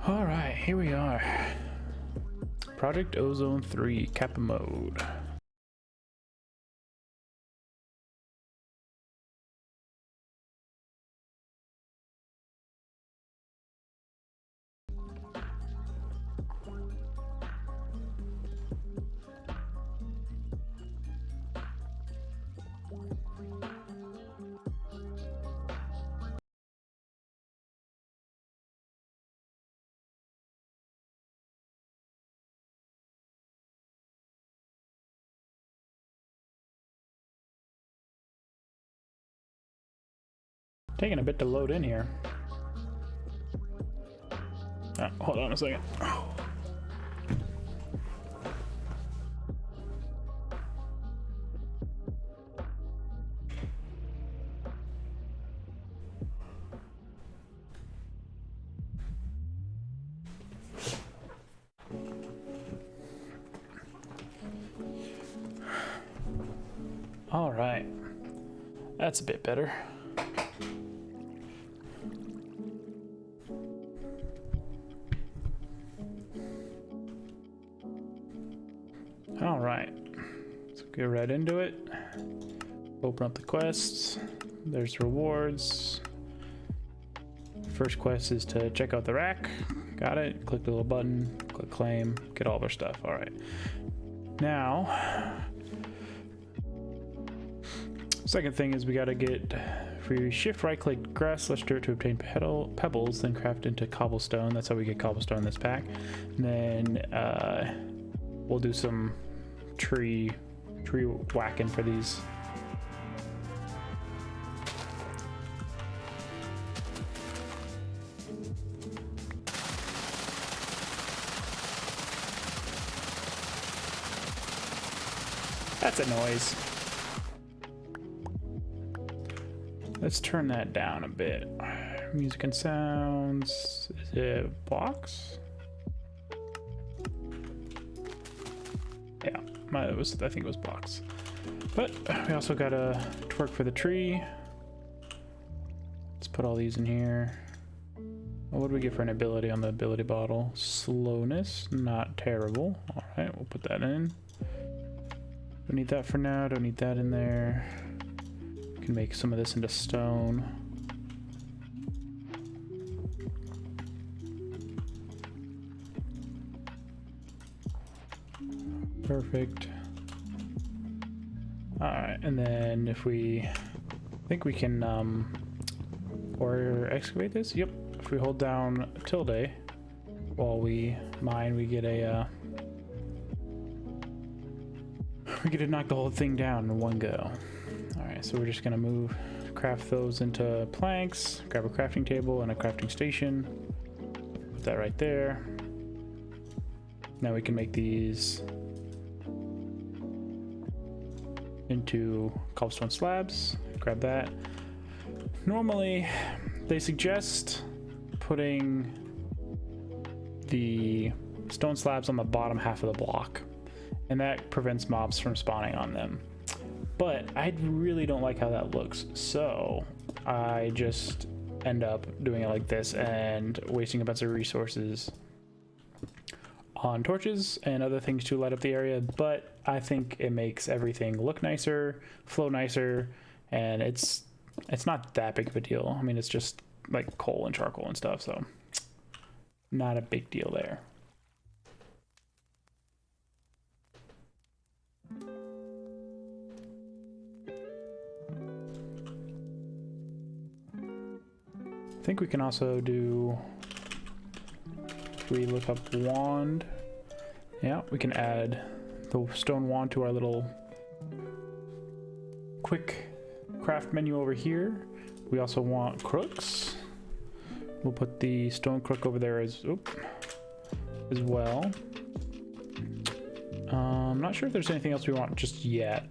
All right, here we are. Project Ozone 3 Kappa mode. Taking a bit to load in here. Oh, hold on a second. All right, that's a bit better. All right, let's get right into it. Open up the quests. There's rewards. First quest is to check out the rack. Got it. Click the little button, click claim, get all of our stuff. All right. Now, second thing is we got to get, if we shift right click grass slash dirt to obtain pebbles, then craft into cobblestone. That's how we get cobblestone in this pack. And then we'll do some tree whacking for these. That's a noise. Let's turn that down a bit. Music and sounds. Is it blocks? Yeah, I think it was blocks. But we also got a twerk for the tree. Let's put all these in here. Well, what do we get for an ability on the ability bottle? Slowness, not terrible. All right, we'll put that in. Don't need that for now. Don't need that in there. Can make some of this into stone. Perfect. All right, and then if we think we can or excavate this. Yep. If we hold down tilde while we mine, we get a knock the whole thing down in one go. All right, so we're just gonna craft those into planks, grab a crafting table and a crafting station. Put that right there. Now we can make these into cobblestone slabs. Grab that. Normally, they suggest putting the stone slabs on the bottom half of the block, and that prevents mobs from spawning on them. But I really don't like how that looks, so I just end up doing it like this and wasting a bunch of resources on torches and other things to light up the area. But I think it makes everything look nicer, flow nicer, and it's not that big of a deal. I mean, it's just like coal and charcoal and stuff, so not a big deal there. I think we can also do, if we look up wand, yeah, we can add the stone wand to our little quick craft menu over here. We also want crooks. We'll put the stone crook over there as well. I'm not sure if there's anything else we want just yet.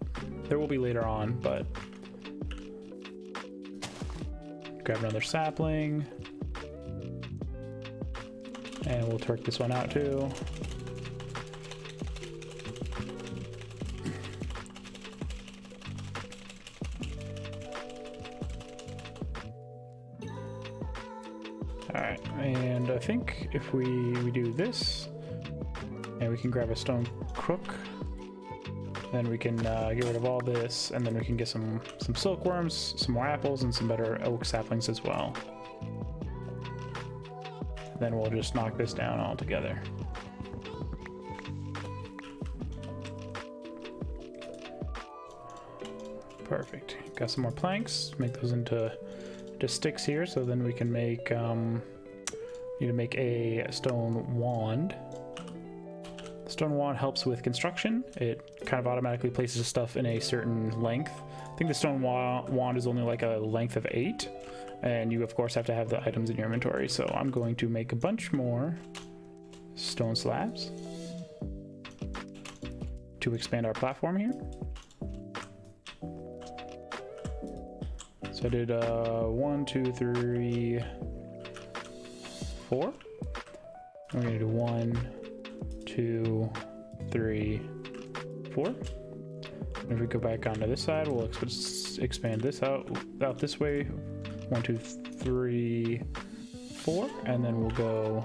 There will be later on, but grab another sapling. And we'll turk this one out too. Alright, and I think if we do this, and we can grab a stone crook, then we can get rid of all this, and then we can get some silkworms, some more apples, and some better oak saplings as well. Then we'll just knock this down all together. Perfect. Got some more planks. Make those into sticks here, so then we can make need to make a stone wand. The stone wand helps with construction. It kind of automatically places the stuff in a certain length. I think the stone wand is only like a length of 8, and you of course have to have the items in your inventory. So I'm going to make a bunch more stone slabs to expand our platform here. So I did 1, 2, 3, 4. We're gonna do 1, 2, 3, 4. And if we go back onto this side, we'll expand this out this way. 1, 2, 3, 4, and then we'll go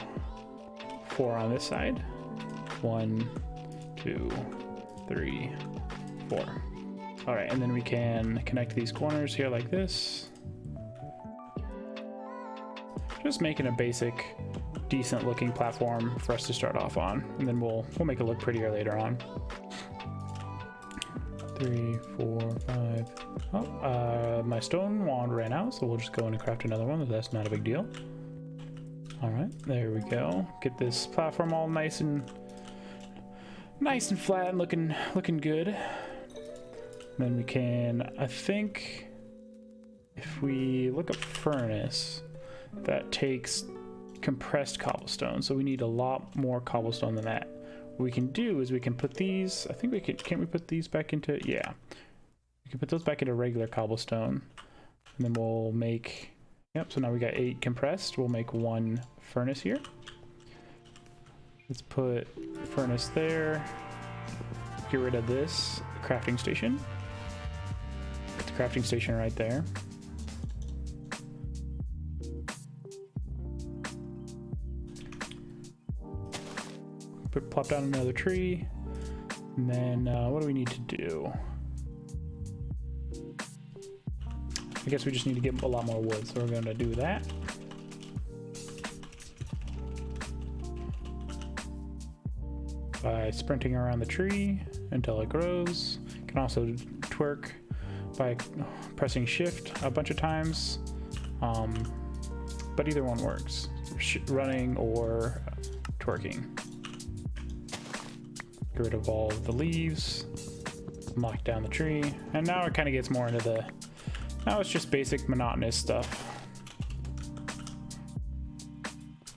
4 on this side. 1, 2, 3, 4. All right, and then we can connect these corners here like this. Just making a basic, decent looking platform for us to start off on, and then we'll make it look prettier later on. 3, 4, 5. Oh, my stone wand ran out, so we'll just go in and craft another one, but that's not a big deal. All right, there we go. Get this platform all nice and flat and looking good. Then we can, I think, if we look up furnace, that takes compressed cobblestone, so we need a lot more cobblestone than that. What we can do is we can put these, I think we can, can't we put these back into, yeah. We can put those back into regular cobblestone, and then we'll make, yep, so now we got 8 compressed. We'll make 1 furnace here. Let's put furnace there. Get rid of this crafting station. Put the crafting station right there. Plop down another tree, and then what do we need to do? I guess we just need to get a lot more wood, so we're going to do that. By sprinting around the tree until it grows. You can also twerk by pressing shift a bunch of times, but either one works, running or twerking. Get rid of all of the leaves, knock down the tree, and now it kind of gets more into the, now it's just basic monotonous stuff.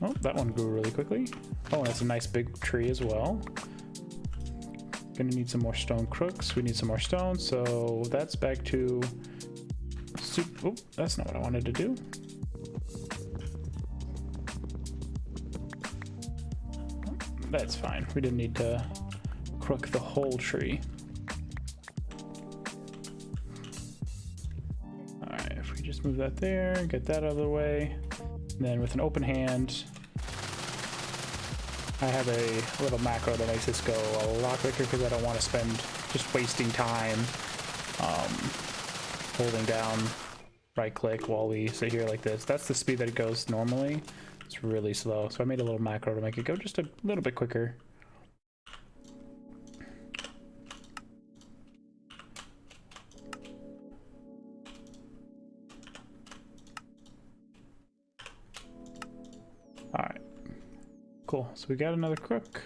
Oh, that one grew really quickly. Oh, and it's a nice big tree as well. Gonna need some more stone crooks. We need some more stone, so that's back to oh, that's not what I wanted to do. That's fine. We didn't need to crook the whole tree. All right, if we just move that there, get that out of the way, and then with an open hand, I have a little macro that makes this go a lot quicker because I don't want to spend just wasting time holding down right click while we sit here like this. That's the speed that it goes normally. It's really slow, so I made a little macro to make it go just a little bit quicker. All right, cool. So we got another crook.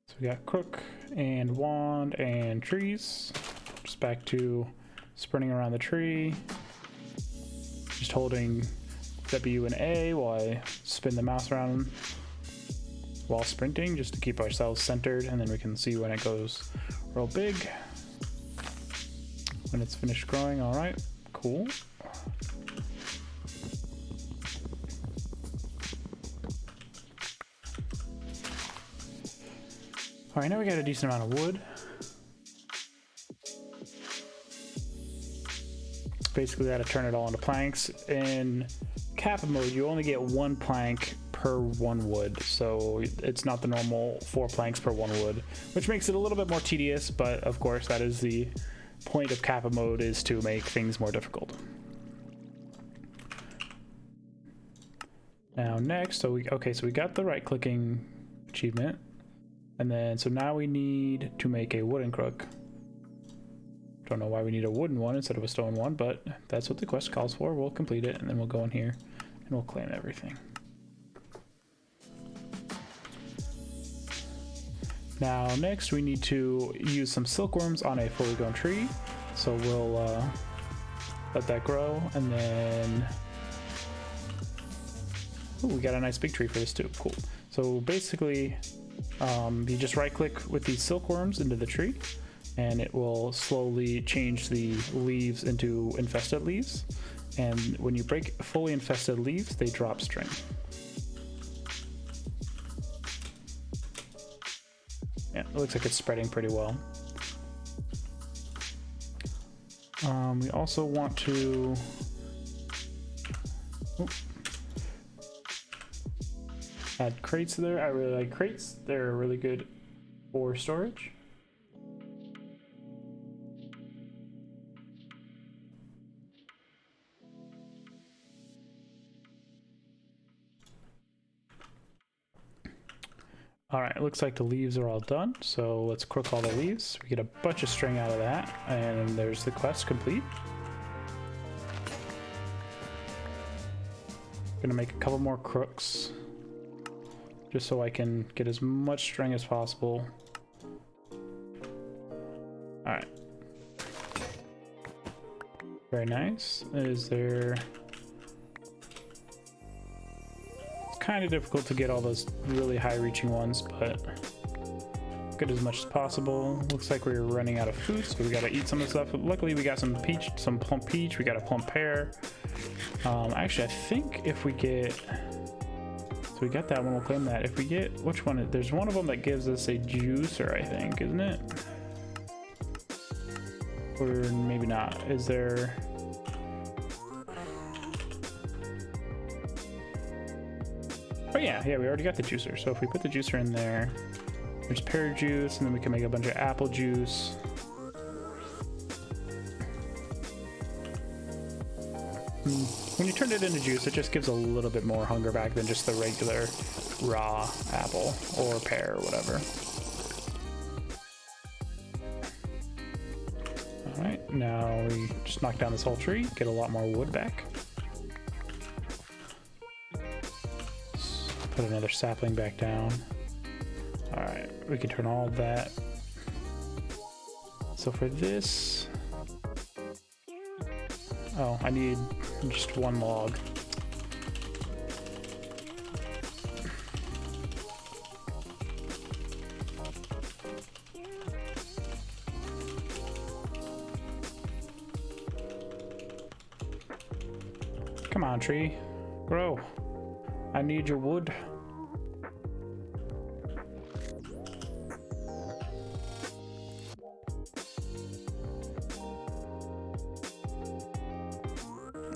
So we got crook and wand and trees. Just back to sprinting around the tree. Just holding W and A while I spin the mouse around while sprinting, just to keep ourselves centered, and then we can see when it goes real big, when it's finished growing. All right, cool. All right, now we got a decent amount of wood. Basically got to turn it all into planks. In Kappa mode, you only get 1 plank per 1 wood, so it's not the normal 4 planks per 1 wood, which makes it a little bit more tedious, but of course that is the point of Kappa mode, is to make things more difficult. Now next, so we got the right clicking achievement, and then so now we need to make a wooden crook. Don't know why we need a wooden one instead of a stone one, but that's what the quest calls for. We'll complete it, and then we'll go in here and we'll claim everything. Now next we need to use some silkworms on a fully grown tree, so we'll let that grow, and then ooh, we got a nice big tree for this too. Cool. So basically you just right click with these silkworms into the tree, and it will slowly change the leaves into infested leaves, and when you break fully infested leaves, they drop string. Yeah, it looks like it's spreading pretty well. We also want to add crates there. I really like crates. They're really good for storage. All right, it looks like the leaves are all done, so let's crook all the leaves. We get a bunch of string out of that, and there's the quest complete. Gonna make a couple more crooks, just so I can get as much string as possible. All right. Very nice. Is there... kind of difficult to get all those really high reaching ones, but get as much as possible. Looks like we're running out of food, so we gotta eat some of the stuff. Luckily we got some peach, some plump peach, we got a plump pear. Actually I think if we get, so we got that one, we'll claim that. If we get, which one, there's one of them that gives us a juicer, I think, isn't it? Or maybe not. Is there... oh yeah, we already got the juicer. So if we put the juicer in there, there's pear juice, and then we can make a bunch of apple juice. When you turn it into juice, it just gives a little bit more hunger back than just the regular raw apple or pear or whatever. All right, now we just knock down this whole tree, get a lot more wood back. Put another sapling back down. All right, we can turn all of that. So for this, oh, I need just 1 log. Come on, tree, grow. I need your wood.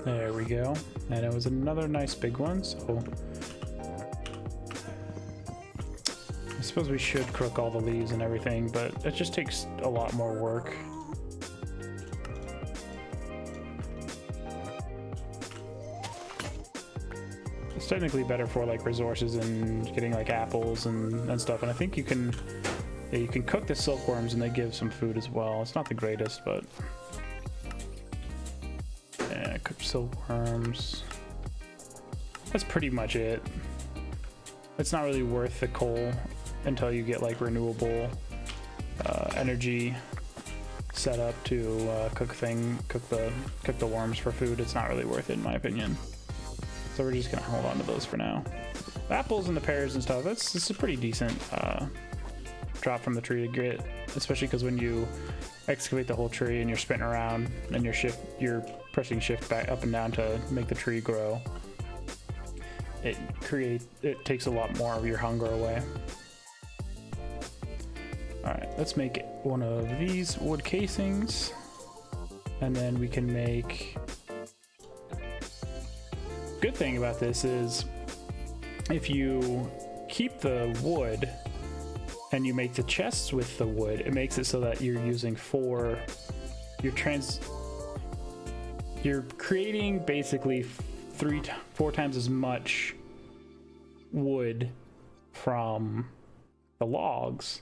There we go. And it was another nice big one, so I suppose we should crook all the leaves and everything, but it just takes a lot more work. It's technically better for like resources and getting like apples and stuff, and I think you can cook the silkworms and they give some food as well. It's not the greatest, but yeah, cooked silkworms. That's pretty much it. It's not really worth the coal until you get like renewable energy set up to cook the worms for food. It's not really worth it in my opinion. So we're just gonna hold on to those for now. The apples and the pears and stuff, this is a pretty decent drop from the tree to get, especially because when you excavate the whole tree and you're spinning around and you're pressing shift back up and down to make the tree grow, it takes a lot more of your hunger away. All right, let's make one of these wood casings, and then we can make... Good thing about this is if you keep the wood and you make the chests with the wood, it makes it so that you're using you're creating basically 4 times as much wood from the logs.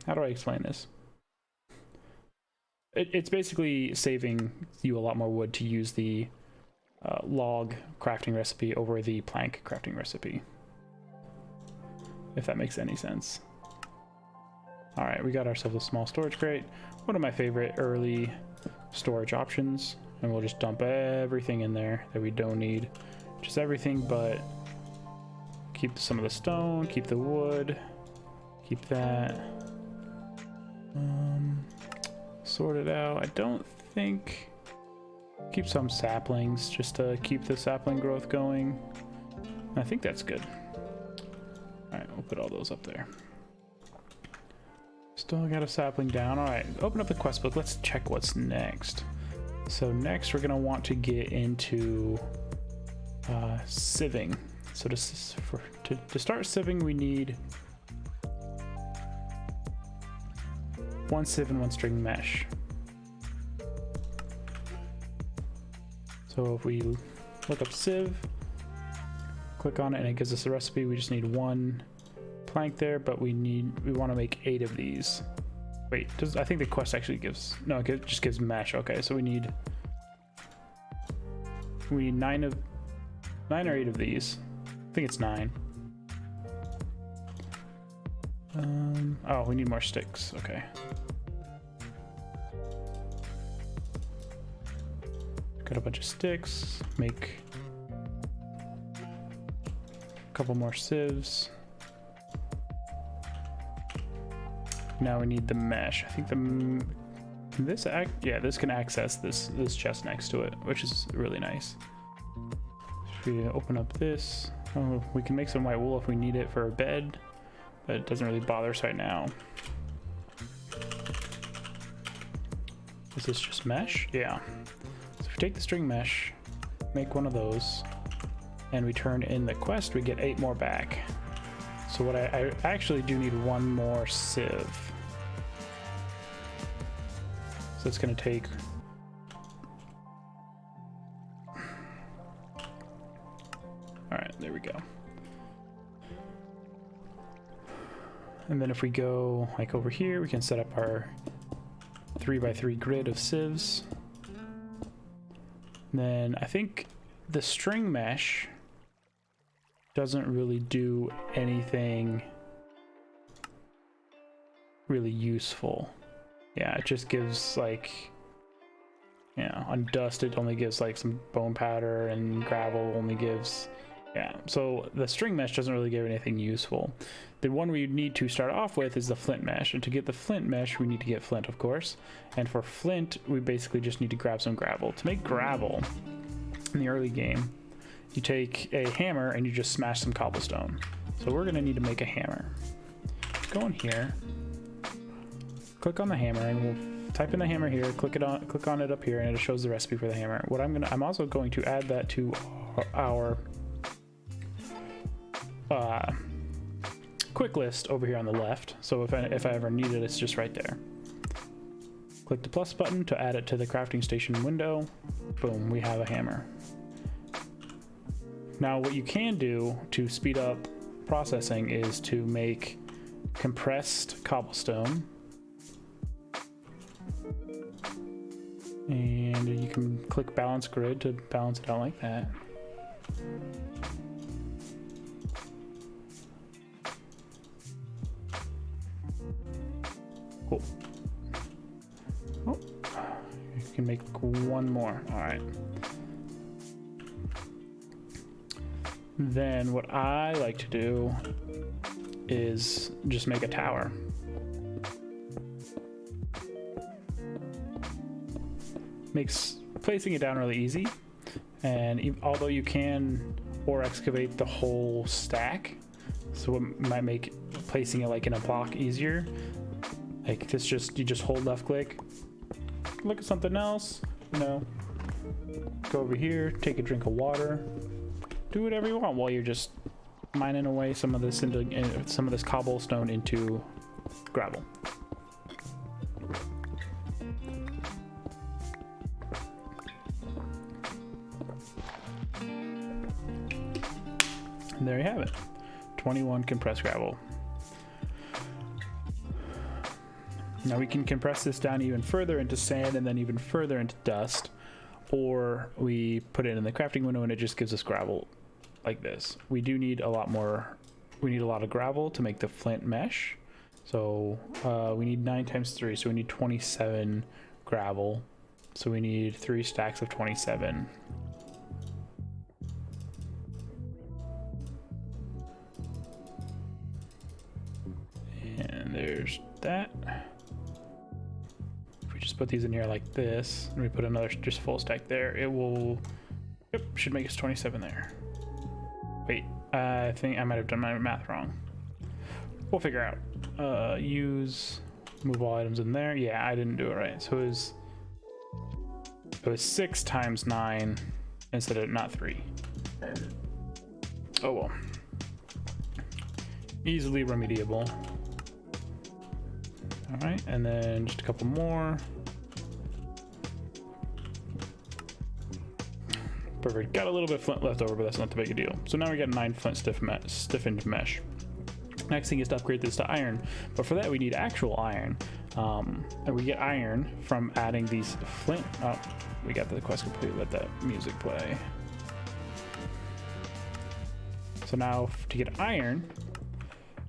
How do I explain this? It's basically saving you a lot more wood to use the log crafting recipe over the plank crafting recipe, if that makes any sense. All right, we got ourselves a small storage crate, one of my favorite early storage options, and we'll just dump everything in there that we don't need. Just everything, but keep some of the stone, keep the wood, keep that. Sort it out. I don't think... Keep some saplings just to keep the sapling growth going. I think that's good. Alright, we'll put all those up there. Still got a sapling down. Alright, open up the quest book. Let's check what's next. So next we're going to want to get into sieving. So to start sieving, we need 1 sieve and 1 string mesh. So if we look up sieve, click on it, and it gives us a recipe. We just need 1 plank there, but we want to make 8 of these. Wait, I think the quest actually gives, no, it just gives mesh. Okay, so we need 9 or 8 of these. I think it's 9. Oh, we need more sticks. Okay. Got a bunch of sticks. Make a couple more sieves. Now we need the mesh. I think this can access this chest next to it, which is really nice. If we open up this, oh, we can make some white wool if we need it for a bed, but it doesn't really bother us right now. Is this just mesh? Yeah. So if we take the string mesh, make one of those, and we turn in the quest, we get 8 more back. So what I actually do need 1 more sieve. So it's going to take... Alright, there we go. And then if we go like over here, we can set up our 3x3 grid of sieves. And then I think the string mesh doesn't really do anything really useful. Yeah, it just gives like, yeah, on dust it only gives like some bone powder, and gravel only gives, yeah. So the string mesh doesn't really give anything useful. The one we need to start off with is the flint mesh, and to get the flint mesh we need to get flint, of course. And for flint we basically just need to grab some gravel. To make gravel in the early game, you take a hammer and you just smash some cobblestone. So we're gonna need to make a hammer. Go in here, click on the hammer, and we'll type in the hammer here, click on it up here, and it shows the recipe for the hammer. What I'm also going to add that to our quick list over here on the left. So if I ever need it, it's just right there. Click the plus button to add it to the crafting station window. Boom, we have a hammer. Now what you can do to speed up processing is to make compressed cobblestone. And you can click balance grid to balance it out like that. Cool. Oh, you can make 1 more. All right. Then what I like to do is just make a tower. Makes placing it down really easy, and although you can ore excavate the whole stack, so it might make placing it like in a block easier. Like this, you just hold left click, look at something else, you know, go over here, take a drink of water, do whatever you want while you're just mining away some of this cobblestone into gravel. And there you have it. 21 compressed gravel. Now we can compress this down even further into sand and then even further into dust, or we put it in the crafting window and it just gives us gravel like this. We do need a lot more. We need a lot of gravel to make the flint mesh. So we need 9 times 3, so we need 27 gravel. So we need 3 stacks of 27. And there's that. If we just put these in here like this, and we put another just full stack there, it will, yep, should make us 27 there. Wait, I think I might have done my math wrong. We'll figure out. Move all items in there. Yeah, I didn't do it right. So it was 6 times 9 instead of not 3. Oh well. Easily remediable. All right, and then just a couple more. Perfect. Got a little bit of flint left over, but that's not the big deal. So now we got 9 flint stiffened mesh. Next thing is to upgrade this to iron, but for that we need actual iron. And we get iron from adding these flint. Oh, we got the quest complete. Let that music play. So now to get iron,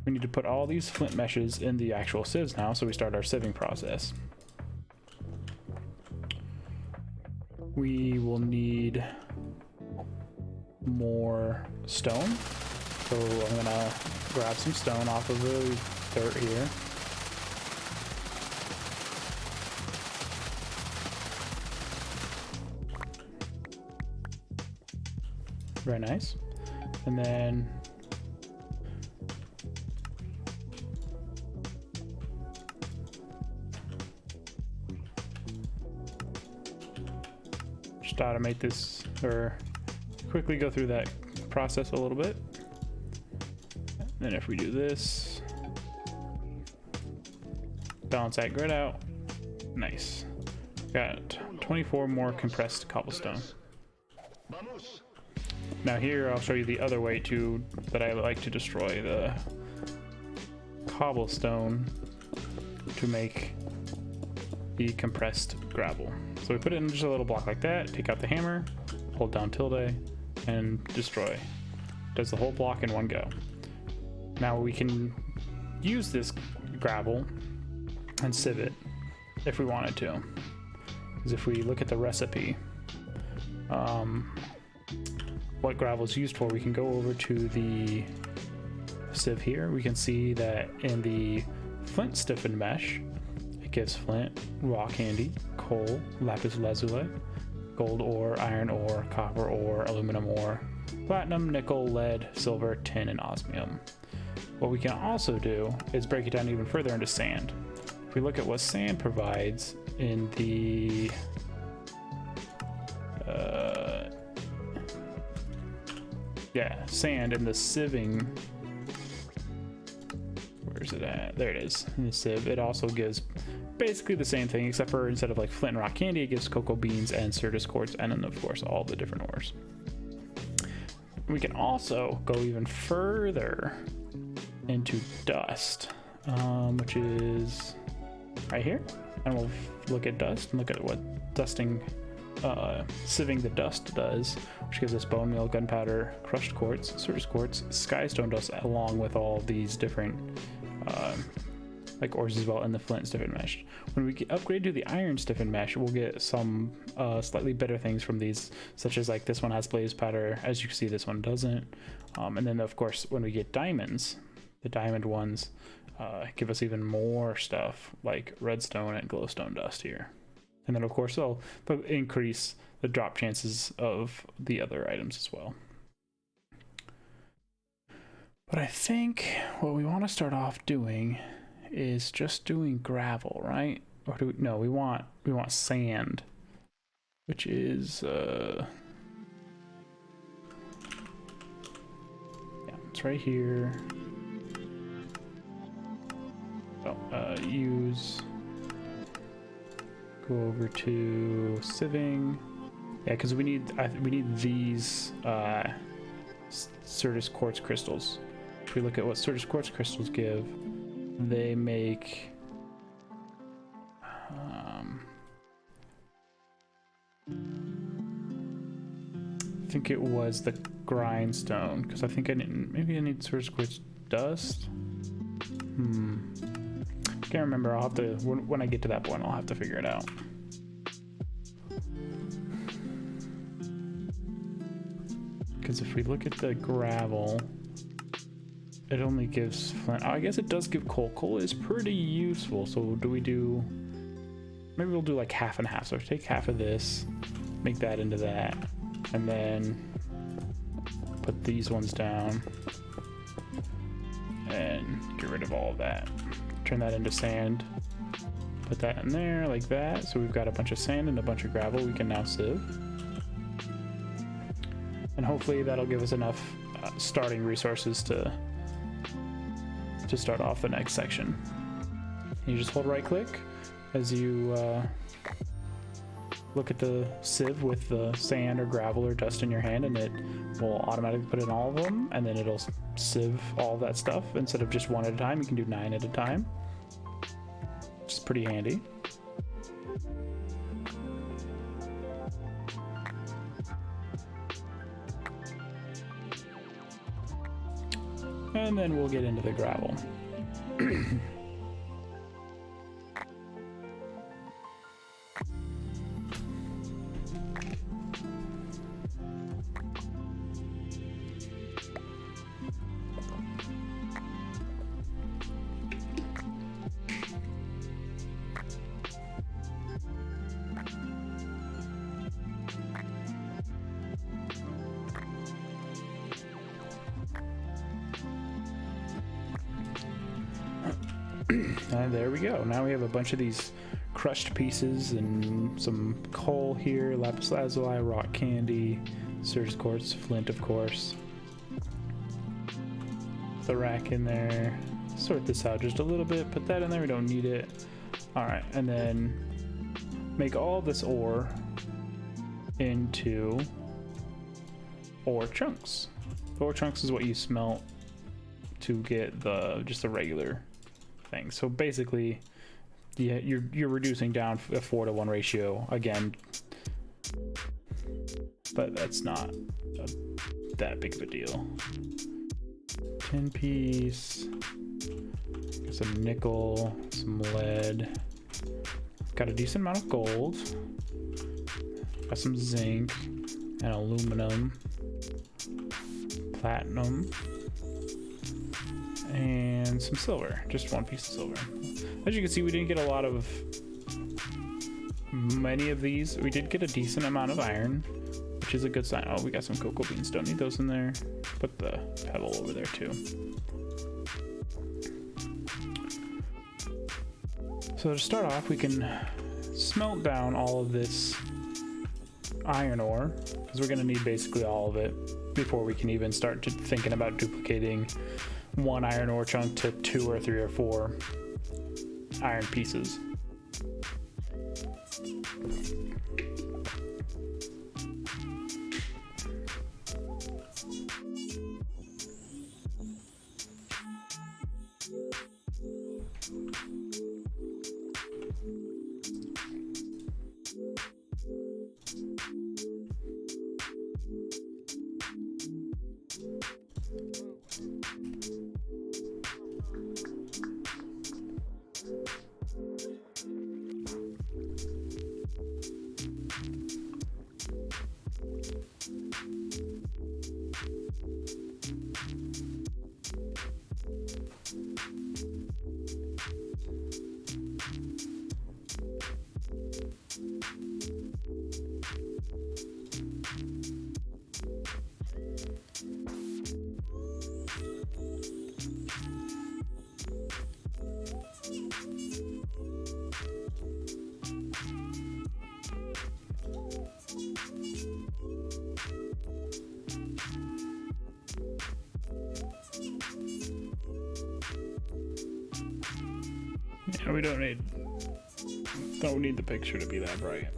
we need to put all these flint meshes in the actual sieves now, so we start our sieving process. We will need more stone, so I'm gonna grab some stone off of the dirt here. Very nice. And then just automate this, or quickly go through that process a little bit. Then if we do this, balance that grid out. Nice. Got 24 more compressed cobblestone. Now here I'll show you the other way that I like to destroy the cobblestone to make the compressed gravel. So we put it in just a little block like that, take out the hammer, hold down tilde, and destroy. Does the whole block in one go. Now we can use this gravel and sieve it if we wanted to. Because if we look at the recipe, what gravel is used for, we can go over to the sieve here. We can see that in the flint stiffened mesh, it gives flint, raw candy, coal, lapis lazuli, gold ore, iron ore, copper ore, aluminum ore, platinum, nickel, lead, silver, tin, and osmium. What we can also do is break it down even further into sand. If we look at what sand provides in the sand in the sieving, where's it at? There it is. In the sieve, it also gives basically the same thing, except for instead of like flint and rock candy, it gives cocoa beans and Syrtis quartz, and then of course all the different ores. We can also go even further into dust, which is right here, and we'll look at dust and look at what sieving the dust does, which gives us bone meal, gunpowder, crushed quartz, Syrtis quartz, skystone dust, along with all these different like ores as well in the flint stiffened mesh. When we upgrade to the iron stiffened mesh, we'll get some slightly better things from these, such as like this one has blaze powder. As you can see, this one doesn't. And then of course, when we get diamonds, the diamond ones give us even more stuff like redstone and glowstone dust here. And then of course, they'll increase the drop chances of the other items as well. But I think what we want to start off doing is just doing gravel, right? Or do we, no, we want sand, which is It's right here. Use. Go over to sieving. Yeah, because we need these Syrtis quartz crystals. If we look at what Syrtis quartz crystals give, they make I think it was the grindstone, because I think maybe I need Syrtis quartz dust. Can't remember. I'll have to, when I get to that point, I'll have to figure it out. Because if we look at the gravel, it only gives flint. Oh, I guess it does give coal. Coal is pretty useful. So do we do, maybe we'll do like half and half. So take half of this, make that into that, and then put these ones down and get rid of all of that. Turn that into sand, put that in there like that. So we've got a bunch of sand and a bunch of gravel we can now sieve. And hopefully that'll give us enough starting resources to start off the next section. You just hold right click as you look at the sieve with the sand or gravel or dust in your hand, and it will automatically put in all of them, and then it'll sieve all of that stuff. Instead of just one at a time, you can do 9 at a time, which is pretty handy. And then we'll get into the gravel. And there we go. Now we have a bunch of these crushed pieces and some coal here, lapis lazuli, rock candy, Syrtis quartz, flint, of course. The rack in there. Sort this out just a little bit. Put that in there. We don't need it. All right, and then make all this ore into ore chunks. Ore chunks is what you smelt to get just the regular thing. So basically, yeah, you're reducing down a 4-to-1 ratio again, but that's not that big of a deal. 10 piece, some nickel, some lead, got a decent amount of gold, got some zinc and aluminum, platinum, and some silver. Just one piece of silver. As you can see, we didn't get many of these. We did get a decent amount of iron, which is a good sign. Oh, we got some cocoa beans. Don't need those in there. Put the pebble over there too. So to start off, we can smelt down all of this iron ore, because we're going to need basically all of it before we can even start thinking about duplicating one iron ore chunk to 2 or 3 or 4 iron pieces. And we don't need the picture to be that bright.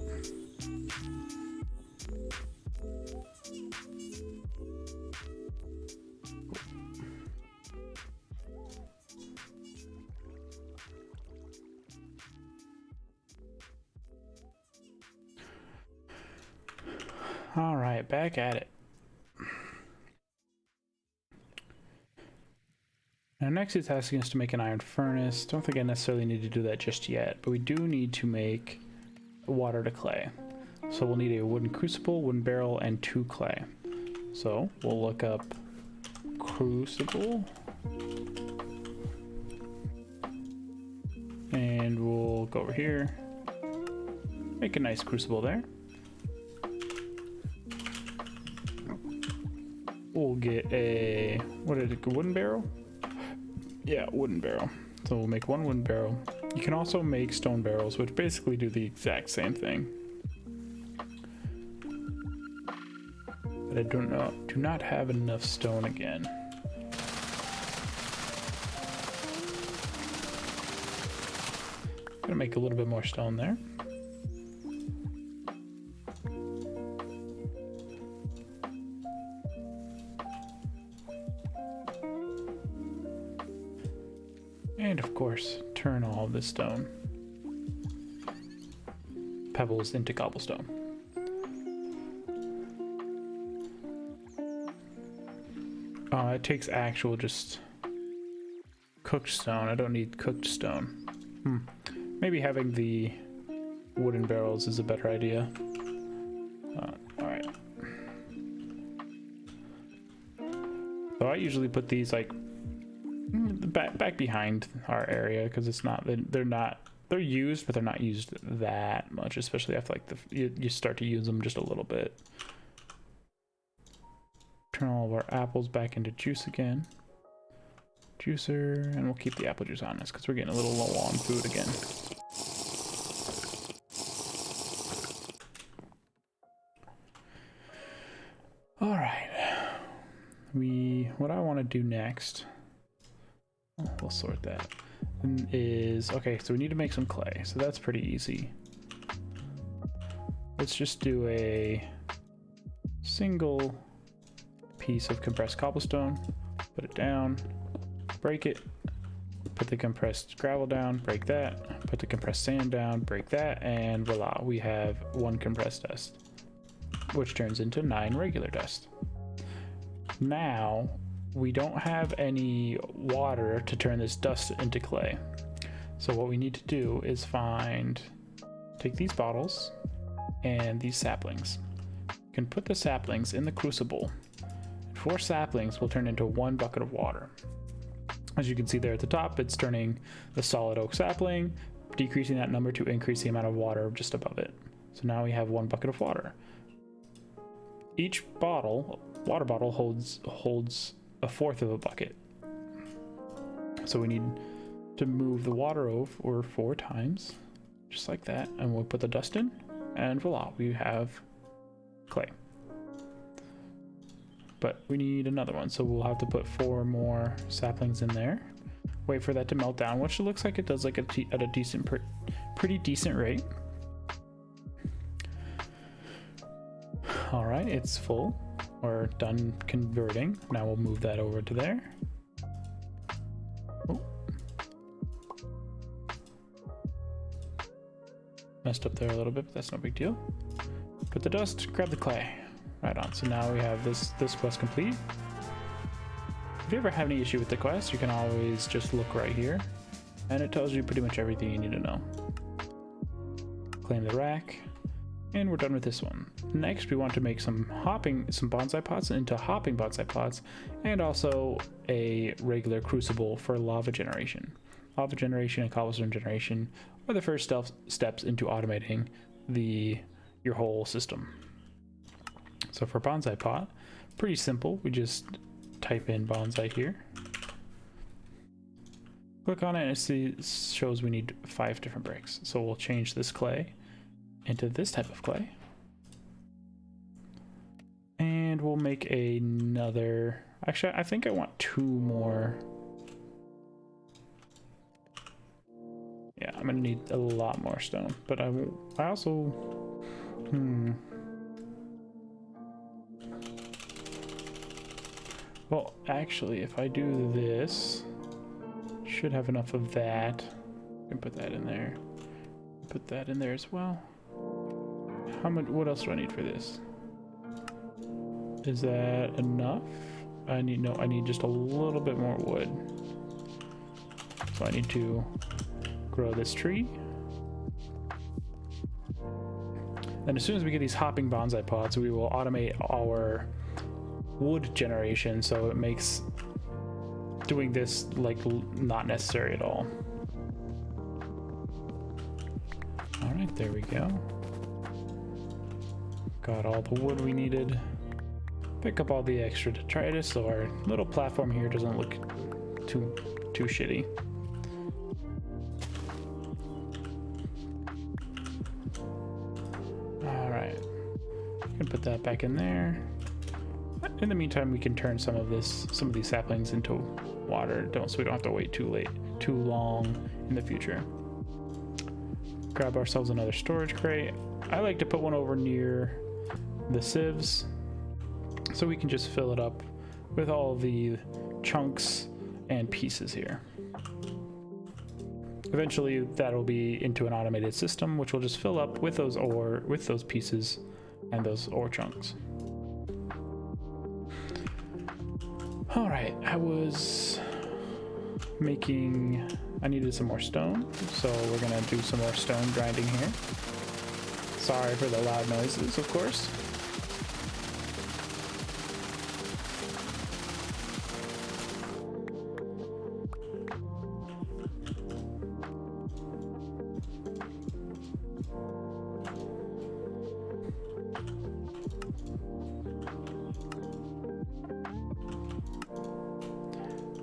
All right, back at it. Now next it's asking us to make an iron furnace. Don't think I necessarily need to do that just yet, but we do need to make water to clay. So we'll need a wooden crucible, wooden barrel, and 2 clay. So we'll look up crucible. And we'll go over here. Make a nice crucible there. We'll get a, what is it, a wooden barrel? Yeah, wooden barrel. So we'll make 1 wooden barrel. You can also make stone barrels, which basically do the exact same thing. But I do not have enough stone again. Gonna make a little bit more stone there. And of course, turn all of this stone pebbles into cobblestone. It takes actual just cooked stone. I don't need cooked stone. Maybe having the wooden barrels is a better idea. Alright. So I usually put these like back behind our area because it's not, they're used, but they're not used that much, especially after like you start to use them just a little bit. Turn all of our apples back into juice again. Juicer, and we'll keep the apple juice on us because we're getting a little low on food again. All right. What I want to do next, we'll sort that, is, okay, so we need to make some clay. So that's pretty easy. Let's just do a single piece of compressed cobblestone, put it down, break it, put the compressed gravel down, break that, put the compressed sand down, break that, and voila, we have 1 compressed dust, which turns into 9 regular dust. Now, we don't have any water to turn this dust into clay. So what we need to do is take these bottles and these saplings. You can put the saplings in the crucible. 4 saplings will turn into 1 bucket of water. As you can see there at the top, it's turning the solid oak sapling, decreasing that number to increase the amount of water just above it. So now we have 1 bucket of water. Each water bottle holds 1/4 of a bucket. So we need to move the water over 4 times, just like that, and we'll put the dust in, and voila, we have clay. But we need another one, so we'll have to put 4 more saplings in there. Wait for that to melt down, which it looks like it does, like at a pretty decent rate. All right, it's full, or done converting. Now we'll move that over to there. Oh. Messed up there a little bit, but that's no big deal. Put the dust, grab the clay. Right on, so now we have this quest complete. If you ever have any issue with the quest, you can always just look right here, and it tells you pretty much everything you need to know. Claim the rack, and we're done with this one. Next, we want to make some bonsai pots into hopping bonsai pots, and also a regular crucible for lava generation. Lava generation and cobblestone generation are the first steps into automating your whole system. So for bonsai pot, pretty simple. We just type in bonsai here. Click on it and it shows we need 5 different bricks. So we'll change this clay into this type of clay. And we'll make another, actually I think I want 2 more. Yeah, I'm gonna need a lot more stone, but I also, well, actually, if I do this, should have enough of that. I can put that in there. Put that in there as well. How much? What else do I need for this? Is that enough? I need just a little bit more wood. So I need to grow this tree. Then as soon as we get these hopping bonsai pots, we will automate our wood generation, so it makes doing this like not necessary at all. All right, there we go. Got all the wood we needed. Pick up all the extra detritus so our little platform here doesn't look too shitty. All right, can put that back in there. In the meantime, we can turn some of these saplings into water, so we don't have to wait too long in the future. Grab ourselves another storage crate. I like to put one over near the sieves, so we can just fill it up with all the chunks and pieces here. Eventually, that'll be into an automated system, which will just fill up with those pieces and those ore chunks. All right, I needed some more stone, so we're gonna do some more stone grinding here. Sorry for the loud noises, of course.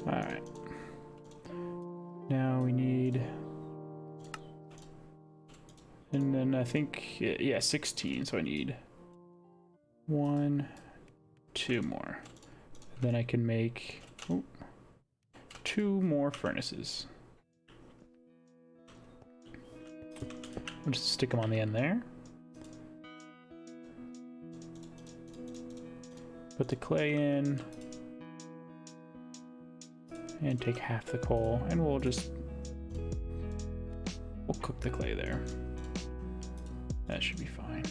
All right. Now we need, and then I think, yeah, 16. So I need 1, 2 more. Then I can make 2 more furnaces. I'll just stick them on the end there. Put the clay in. And take half the coal, and we'll cook the clay there. That should be fine.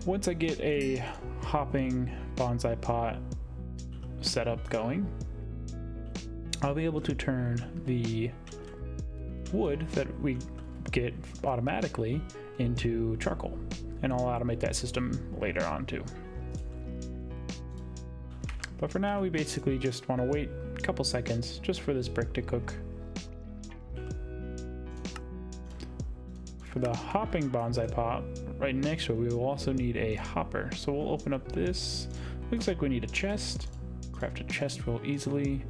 Once I get a hopping bonsai pot setup going, I'll be able to turn the wood that we get automatically into charcoal, and I'll automate that system later on too. But for now, we basically just want to wait a couple seconds just for this brick to cook. For the hopping bonsai pot, right next to it, we will also need a hopper. So we'll open up this. Looks like we need a chest. Craft a chest real easily.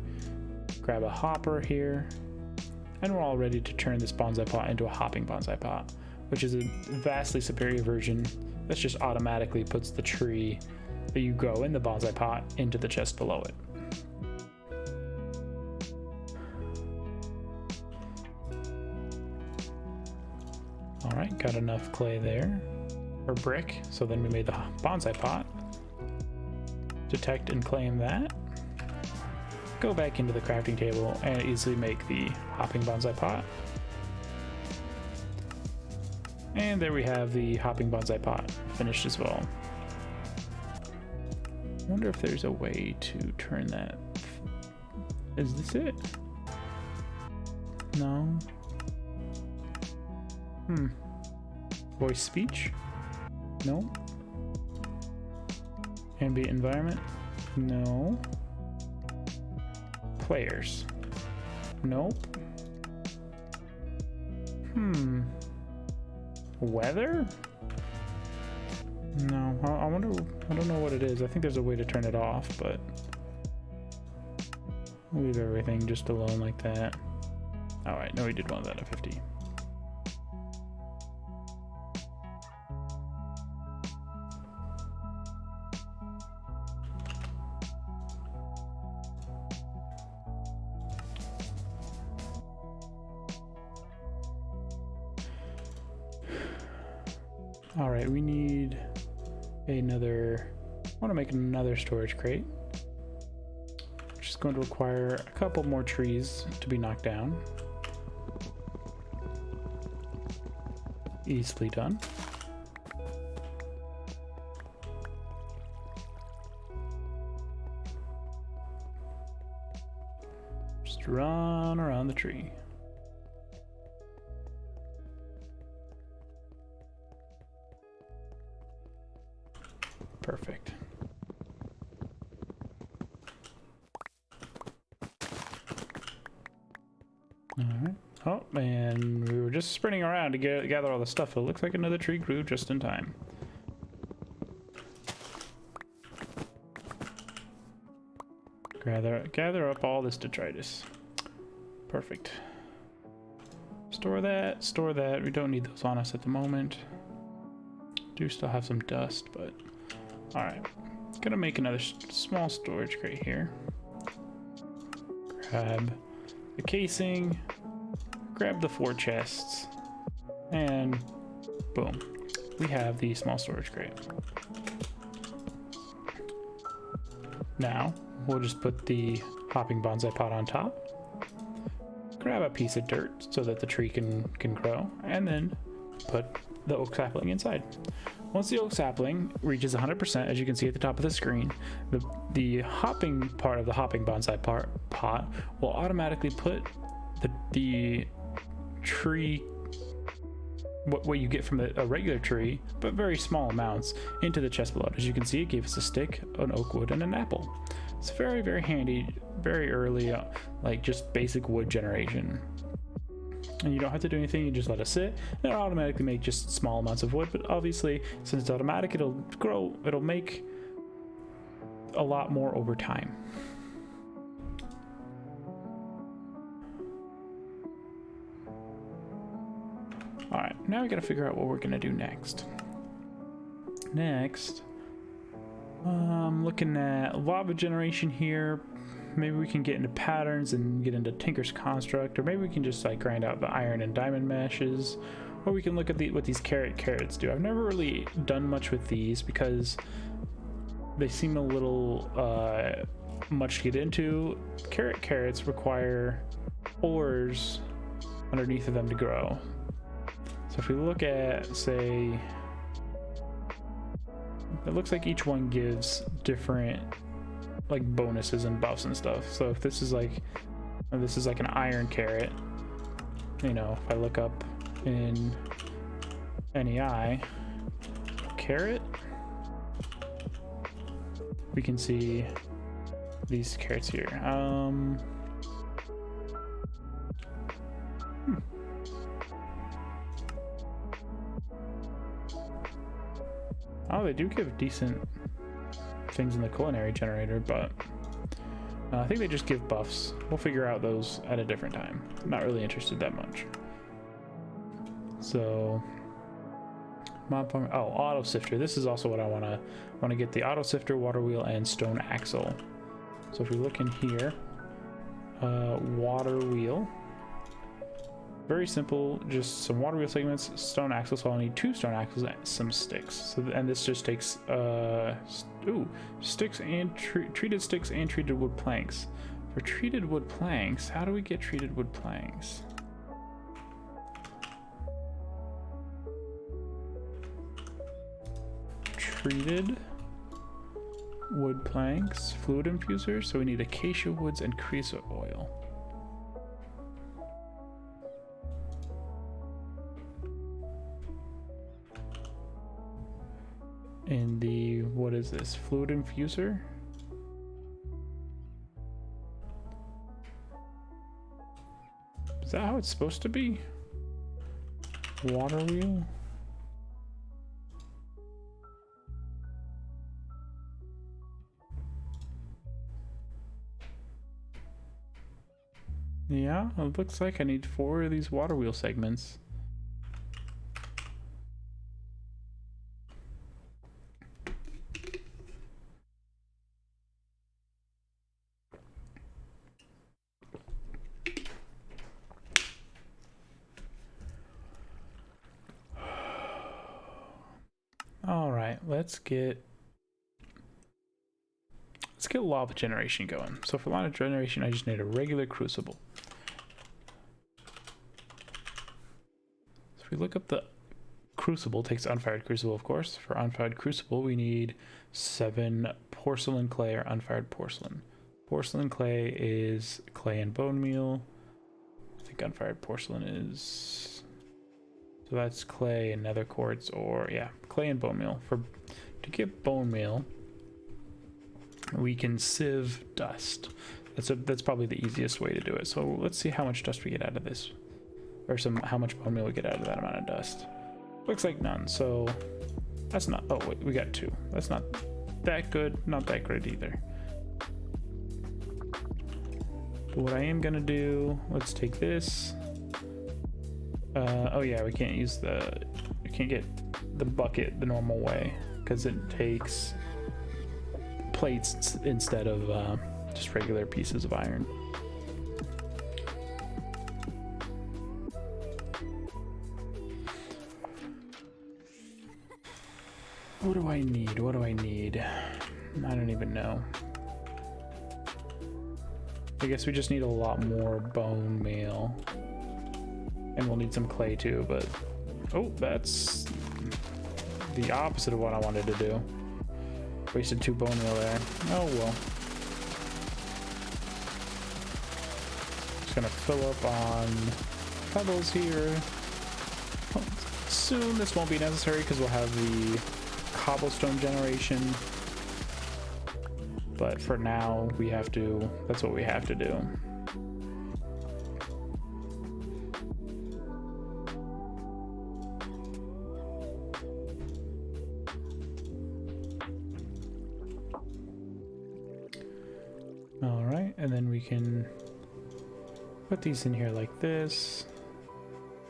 Grab a hopper here. And we're all ready to turn this bonsai pot into a hopping bonsai pot, which is a vastly superior version that just automatically puts the tree that you grow in the bonsai pot into the chest below it. All right, got enough clay there, or brick, so then we made the bonsai pot. Detect and claim that. Go back into the crafting table and easily make the hopping bonsai pot. And there we have the hopping bonsai pot finished as well. I wonder if there's a way to turn that. Is this it? No. Voice speech? No. Ambient environment? No. Players? Nope. Weather? No, I wonder, I don't know what it is. I think there's a way to turn it off, but we'll leave everything just alone like that. All right, no, we did want that at 50. All right, we need another, I want to make another storage crate, which is going to require a couple more trees to be knocked down. Easily done. Just run around the tree. Perfect. All right. Oh, and we were just sprinting around to gather all the stuff. It looks like another tree grew just in time. Gather up all this detritus. Perfect. Store that, store that. We don't need those on us at the moment. Do still have some dust, but all right. Gonna make another small storage crate here. Grab the casing, grab the 4 chests, and boom, we have the small storage crate. Now we'll just put the hopping bonsai pot on top, grab a piece of dirt so that the tree can grow, and then put the oak sapling inside. Once the oak sapling reaches 100%, as you can see at the top of the screen, the hopping part of the hopping bonsai pot will automatically put the tree, what you get from a regular tree, but very small amounts, into the chest below. As you can see, it gave us a stick, an oak wood, and an apple. It's very, very handy, very early, like just basic wood generation. And you don't have to do anything, you just let it sit, and it'll automatically make just small amounts of wood. But obviously, since it's automatic, it'll make a lot more over time. All right, now we gotta figure out what we're gonna do next. Next, I'm looking at lava generation here. Maybe we can get into patterns and get into Tinker's Construct, or maybe we can just like grind out the iron and diamond meshes, or we can look at what these carrots do. I've never really done much with these because they seem a little much to get into. Carrots require ores underneath of them to grow. So if we look at, say, it looks like each one gives different like bonuses and buffs and stuff. So if this is like an iron carrot, you know, if I look up in NEI carrot, we can see these carrots here. Oh, they do give decent things in the culinary generator, but I think they just give buffs. We'll figure out those at a different time. I'm not really interested that much. So mob farm, oh, auto sifter. This is also what I want to get: the auto sifter, water wheel, and stone axle. So if we look in here, water wheel, very simple, just some water wheel segments, stone axle. So I'll need 2 stone axles and some sticks. So and this just takes sticks and treated sticks and treated wood planks. For treated wood planks, how do we get treated wood planks? Treated wood planks, fluid infuser. So we need acacia woods and creosote oil. In the, what is this, fluid infuser? Is that how it's supposed to be? Water wheel? Yeah, it looks like I need 4 of these water wheel segments. let's get lava generation going. So for lava generation, I just need a regular crucible. So if we look up the crucible, takes unfired crucible, of course. For unfired crucible, we need 7 porcelain clay or unfired porcelain. Porcelain clay is clay and bone meal. I think unfired porcelain is, so that's clay and nether quartz, or yeah, clay and bone meal. To get bone meal, we can sieve dust. That's probably the easiest way to do it. So let's see how much dust we get out of this, or how much bone meal we get out of that amount of dust. Looks like none, so that's not, oh wait, we got 2. That's not that good, not that great either. But what I am gonna do, let's take this. Oh yeah, we can't get the bucket the normal way because it takes plates instead of just regular pieces of iron. What do I need? What do I need? I don't even know. I guess we just need a lot more bone meal. And we'll need some clay too, but... Oh, that's the opposite of what I wanted to do. Wasted 2 bone meal there. Oh well. Just gonna fill up on pebbles here. Soon this won't be necessary because we'll have the cobblestone generation, but for now we have to, that's what we have to do. All right, and then we can put these in here like this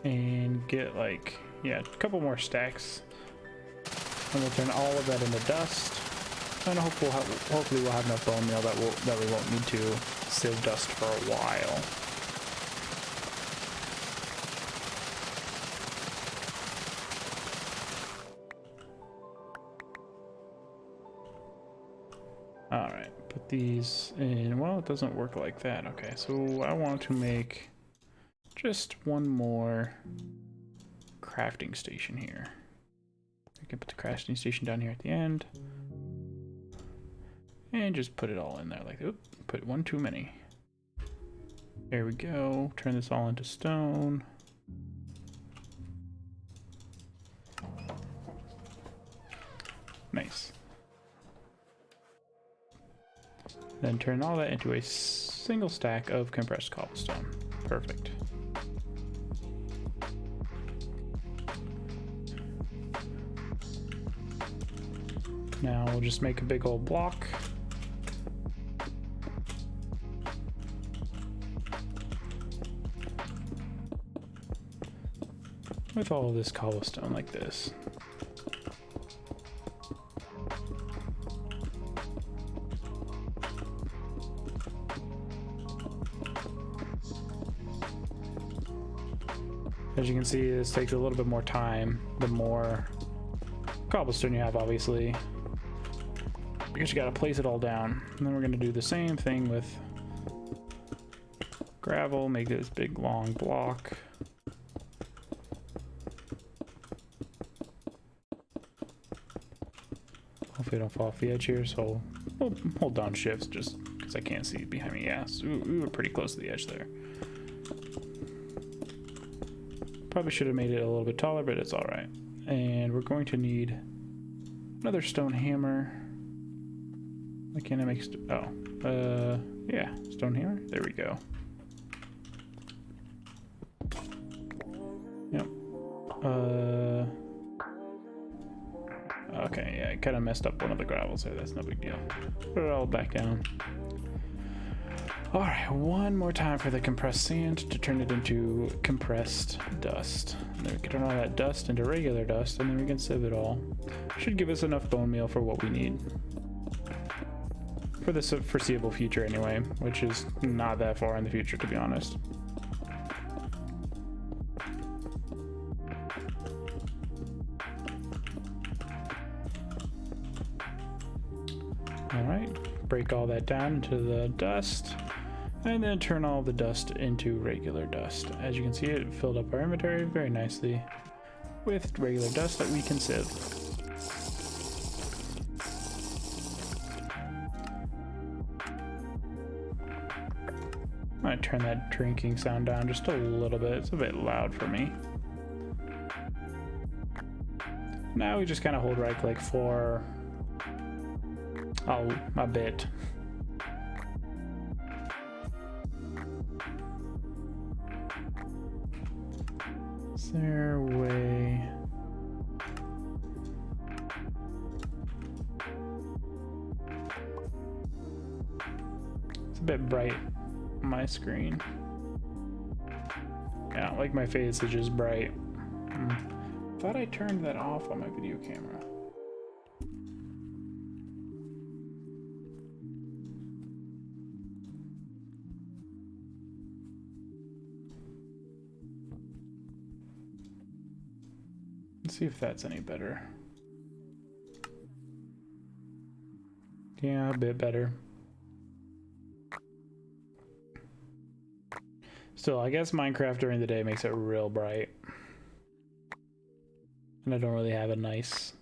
and get like, yeah, a couple more stacks. And we'll turn all of that into dust, and hopefully we'll have enough bone meal that we won't need to sieve dust for a while. All right, put these in. Well, it doesn't work like that. Okay, so I want to make just one more crafting station here. We can put the crafting station down here at the end. And just put it all in there like, oop, put one too many. There we go. Turn this all into stone. Nice. Then turn all that into a single stack of compressed cobblestone. Perfect. Now we'll just make a big old block. With all of this cobblestone like this. As you can see, this takes a little bit more time, the more cobblestone you have, obviously. Because you gotta place it all down. And then we're gonna do the same thing with gravel, make this big long block. Hopefully I don't fall off the edge here, so we'll hold down shifts just because I can't see behind me. Yeah, so we were pretty close to the edge there. Probably should have made it a little bit taller, but it's alright. And we're going to need another stone hammer. Why can't I make yeah, stone hammer. There we go. Yep. Okay, yeah, I kind of messed up one of the gravels there. That's no big deal. Put it all back down. All right, one more time for the compressed sand to turn it into compressed dust. And then we can turn all that dust into regular dust, and then we can sieve it all. Should give us enough bone meal for what we need. For the foreseeable future anyway, which is not that far in the future, to be honest. break all that down into the dust, and then turn all the dust into regular dust. As you can see, it filled up our inventory very nicely with regular dust that we can sieve. I'm gonna turn that drinking sound down just a little bit. It's a bit loud for me. Now we just kind of hold right click for a bit. Is there a way? It's a bit bright on my screen. Yeah, like my face is just bright. Thought I turned that off on my video camera. Let's see if that's any better. Yeah, a bit better. Still, I guess Minecraft during the day makes it real bright. And I don't really have a nice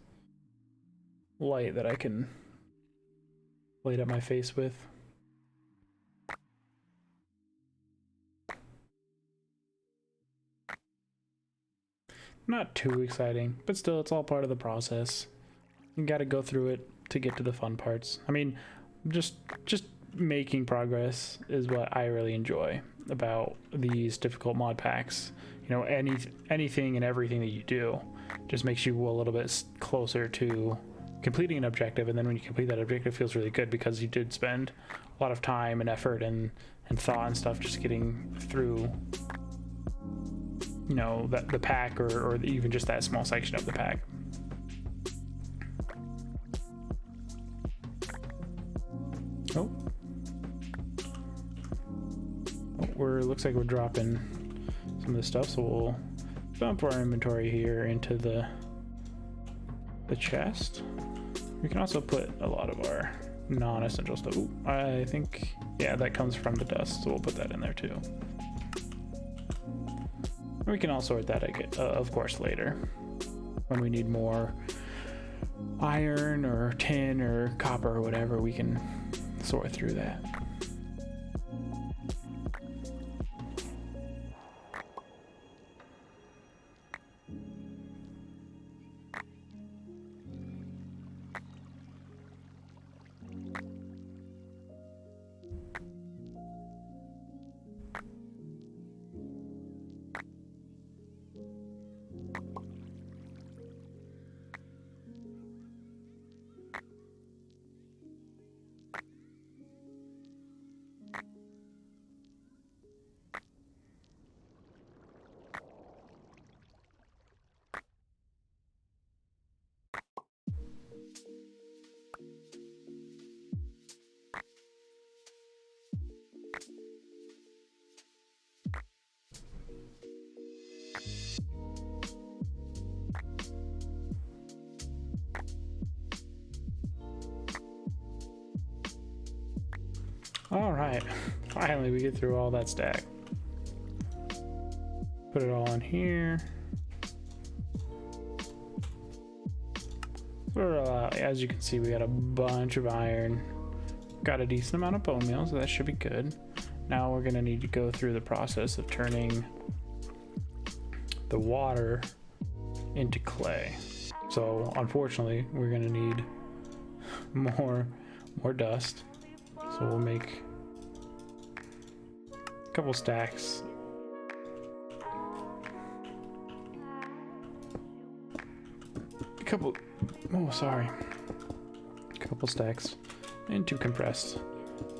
light that I can light up my face with. Not too exciting, but still, it's all part of the process. You gotta go through it to get to the fun parts. I mean, just making progress is what I really enjoy about these difficult mod packs. You know, anything and everything that you do just makes you a little bit closer to completing an objective, and then when you complete that objective, it feels really good because you did spend a lot of time and effort and thought and stuff just getting through, you know, the pack or even just that small section of the pack. Oh, looks like we're dropping some of this stuff, so we'll dump our inventory here into the chest. We can also put a lot of our non-essential stuff. Ooh, I think, yeah, that comes from the dust, so we'll put that in there too. We can all sort that, of course, later when we need more iron or tin or copper or whatever. We can sort through that. All right, finally we get through all that stack. Put it all in here. As you can see, we got a bunch of iron. Got a decent amount of bone meal, so that should be good. Now we're gonna need to go through the process of turning the water into clay. So unfortunately, we're gonna need more dust. So we'll make a couple stacks. A couple stacks into compressed.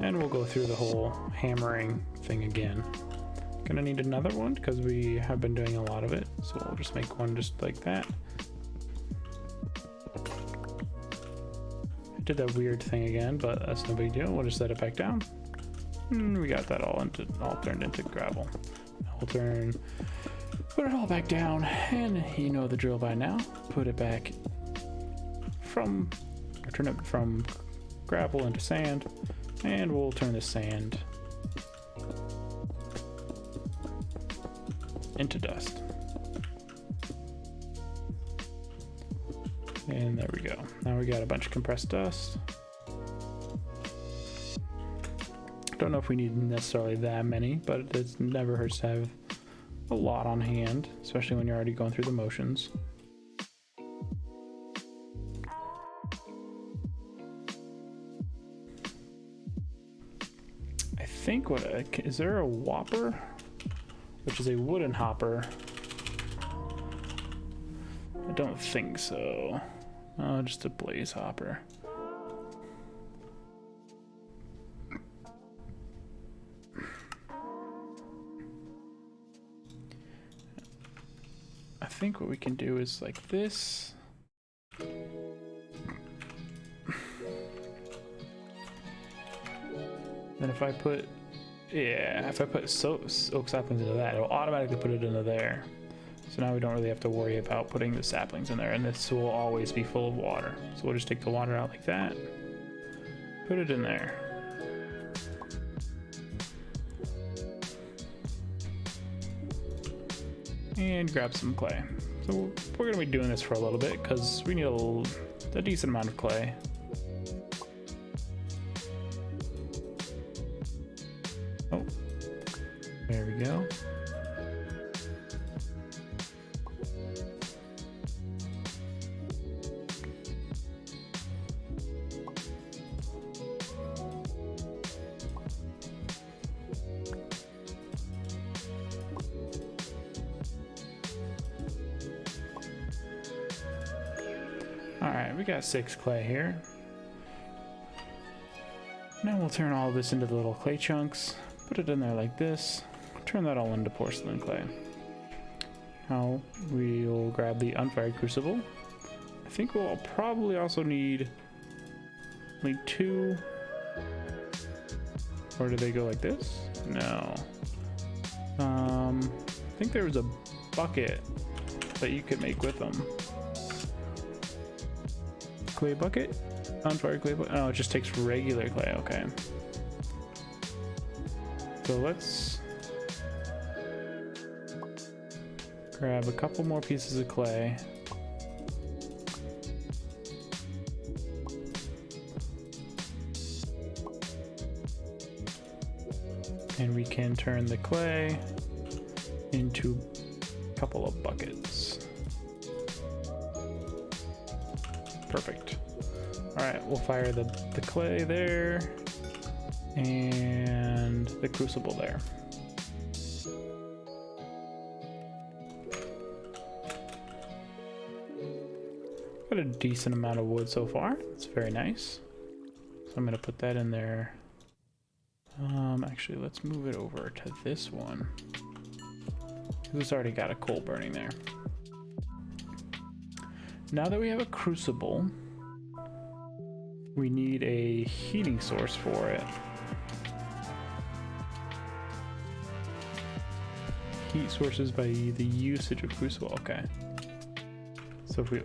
And we'll go through the whole hammering thing again. Gonna need another one because we have been doing a lot of it. So we'll just make one just like that. Did that weird thing again, but that's no big deal. We'll just set it back down. We got that all turned into gravel. Put it all back down, and you know the drill by now. Turn it from gravel into sand, and we'll turn the sand into dust. And there we go. Now we got a bunch of compressed dust. Don't know if we need necessarily that many, but it never hurts to have a lot on hand, especially when you're already going through the motions. I think is there a whopper? Which is a wooden hopper. I don't think so. Oh, just a blaze hopper. I think what we can do is like this. Then if I put, if I put oak saplings into that, it'll automatically put it into there. So now we don't really have to worry about putting the saplings in there, and this will always be full of water. So we'll just take the water out like that, put it in there. And grab some clay. So we're gonna be doing this for a little bit because we need a decent amount of clay. Oh, there we go. Alright, we got 6 clay here. Now we'll turn all of this into the little clay chunks, put it in there like this, turn that all into porcelain clay. Now we'll grab the unfired crucible. I think we'll probably also need only 2, or do they go like this? No. I think there was a bucket that you could make with them. Clay bucket? Unfired clay bucket? Oh, it just takes regular clay, okay. So let's grab a couple more pieces of clay. And we can turn the clay into a couple of buckets. Perfect. All right, we'll fire the clay there and the crucible there. Got a decent amount of wood so far. It's very nice. So I'm gonna put that in there. Actually, let's move it over to this one. It's already got a coal burning there. Now that we have a crucible, we need a heating source for it. Heat sources by the usage of crucible, okay. So if we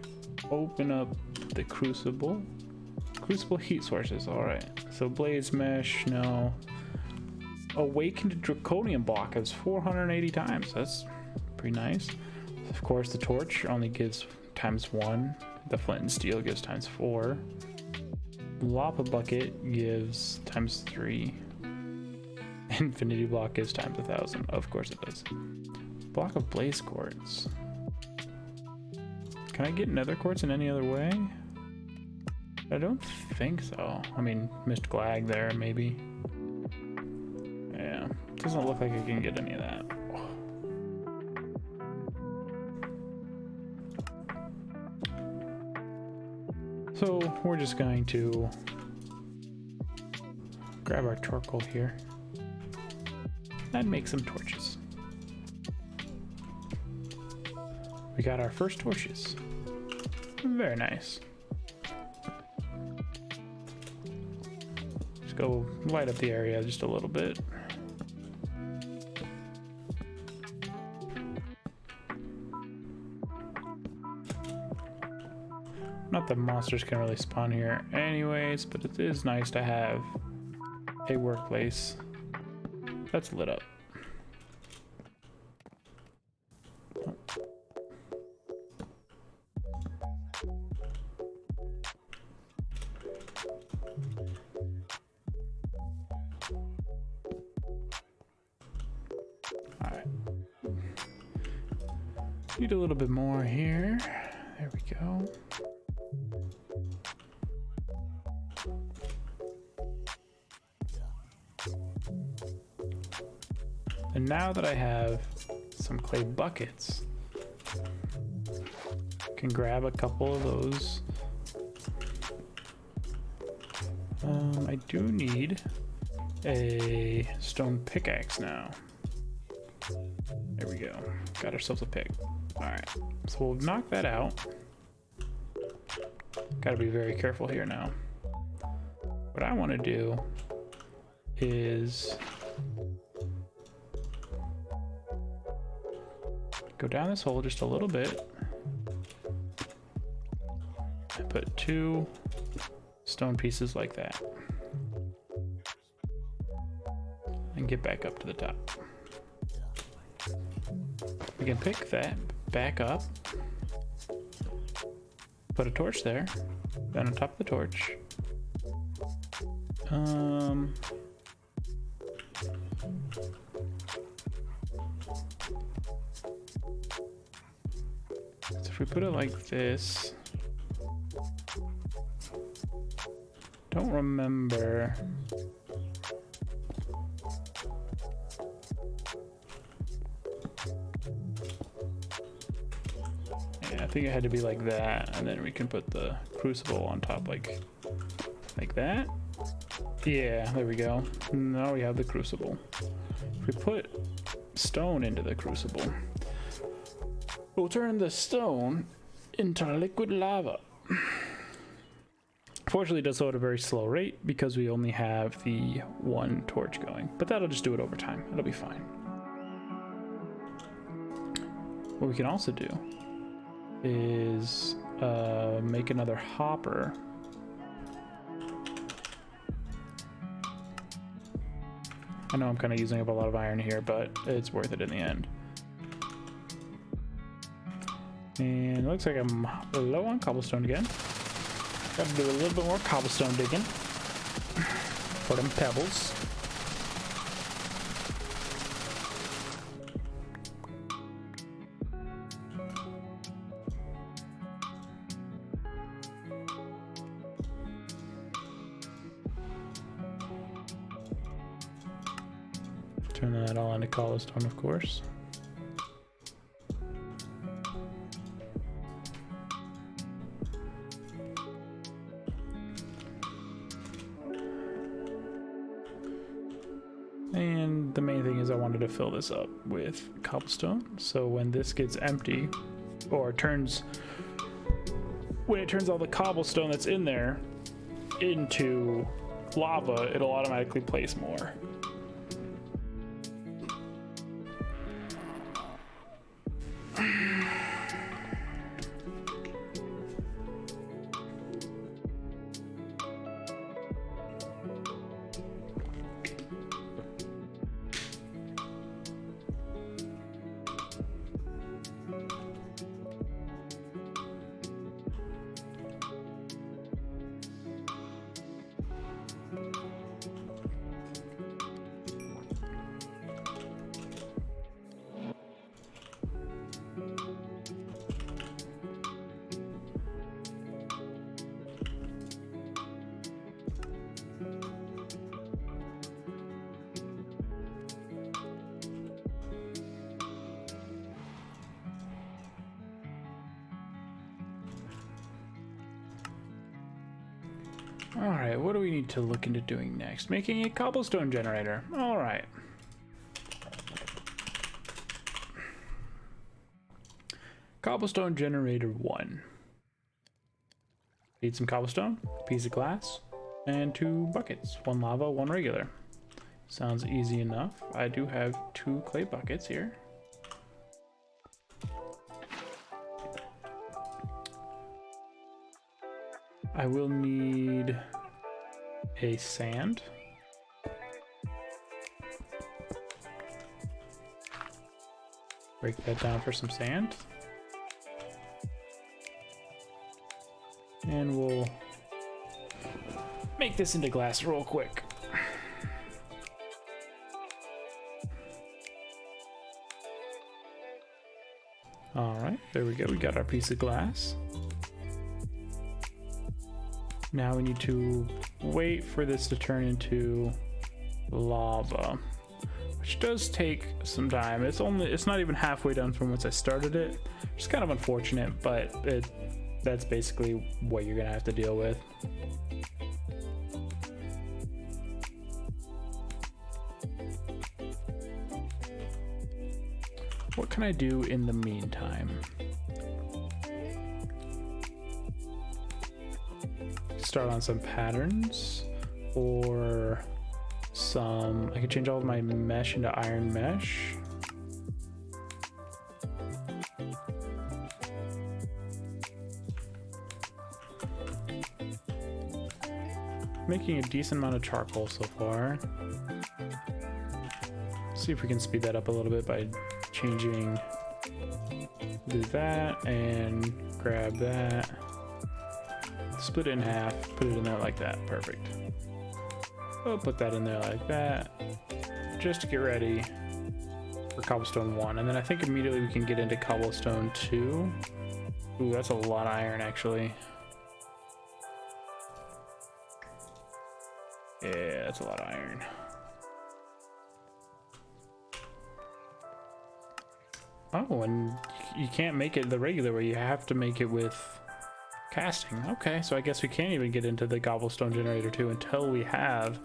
open up the crucible heat sources, all right. So blaze mesh, no. Awakened draconium block is 480 times, that's pretty nice. Of course, the torch only gives ×1. The flint and steel gives ×4. Lava bucket gives ×3. Infinity block gives ×1000. Of course it does. Block of blaze quartz. Can I get nether quartz in any other way? I don't think so. I mean, missed glag there, maybe. Yeah, doesn't look like I can get any of that. So we're just going to grab our charcoal here and make some torches. We got our first torches. Very nice. Just go light up the area just a little bit. Not that monsters can really spawn here anyways, but it is nice to have a workplace that's lit up. Alright. Need a little bit more here. There we go. And now that I have some clay buckets, I can grab a couple of those. I do need a stone pickaxe now. There we go. Got ourselves a pick. Alright, so we'll knock that out. Gotta be very careful here now. What I want to do is go down this hole just a little bit and put 2 stone pieces like that and get back up to the top. We can pick that back up, put a torch there, then on top of the torch. So if we put it like this, don't remember. Yeah, I think it had to be like that, and then we can put the crucible on top like that. Yeah, there we go. Now we have the crucible. If we put stone into the crucible, we'll turn the stone into liquid lava. Fortunately, it does so at a very slow rate because we only have the 1 torch going, but that'll just do it over time. It'll be fine. What we can also do is make another hopper. I know I'm kind of using up a lot of iron here, but it's worth it in the end. And it looks like I'm low on cobblestone again. Got to do a little bit more cobblestone digging for them pebbles. Turn that all into cobblestone, of course. And the main thing is I wanted to fill this up with cobblestone, so when this gets empty, or when it turns all the cobblestone that's in there into lava, it'll automatically place more. Alright, what do we need to look into doing next? Making a cobblestone generator. Alright. Cobblestone generator 1. Need some cobblestone, a piece of glass, and 2 buckets. 1 lava, 1 regular. Sounds easy enough. I do have 2 clay buckets here. I will need a sand. Break that down for some sand. And we'll make this into glass real quick. All right, there we go. We got our piece of glass. Now we need to wait for this to turn into lava, which does take some time. It's not even halfway done from once I started it. It's kind of unfortunate, but that's basically what you're gonna have to deal with. What can I do in the meantime? Start on some patterns, or I can change all of my mesh into iron mesh. Making a decent amount of charcoal so far. See if we can speed that up a little bit by changing, do that and grab that, split it in half, put it in there like that. Perfect. We'll put that in there like that just to get ready for cobblestone 1, and then I think immediately we can get into cobblestone 2. Ooh, that's a lot of iron actually. Yeah, that's a lot of iron. Oh, and you can't make it the regular way. You have to make it with casting. Okay, so I guess we can't even get into the Cobblestone Generator 2 until we have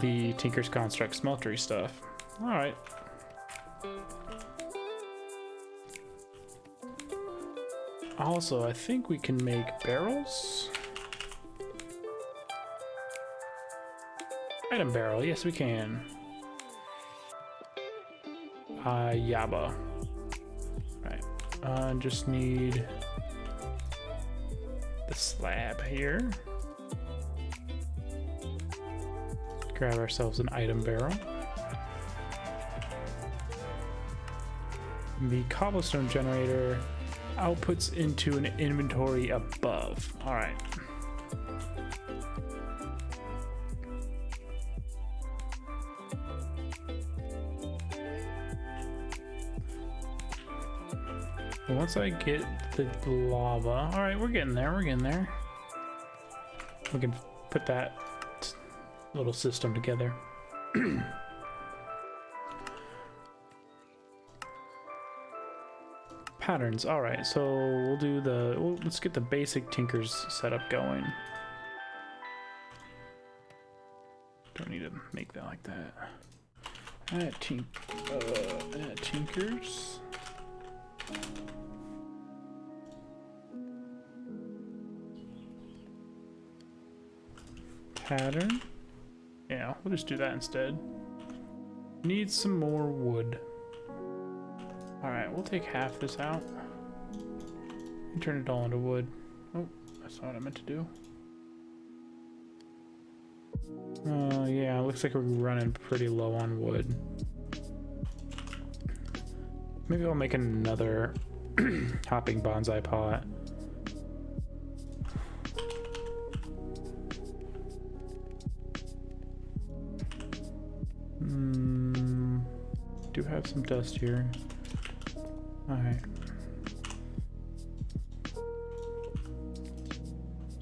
the Tinker's Construct smeltery stuff. All right. Also, I think we can make barrels. Item barrel, yes we can. Yaba. Right, just need the slab here. Grab ourselves an item barrel. The cobblestone generator outputs into an inventory above. All right. Once I get the lava, all right, we're getting there, We can put that little system together. Patterns, all right, so we'll do let's get the basic Tinker's setup going. Don't need to make that like that. Add Tinkers. Pattern. Yeah, we'll just do that instead. Need some more wood. Alright, we'll take half this out and turn it all into wood. Oh, that's not what I meant to do. Yeah, looks like we're running pretty low on wood. Maybe I'll make another hopping bonsai pot. Do have some dust here. Alright.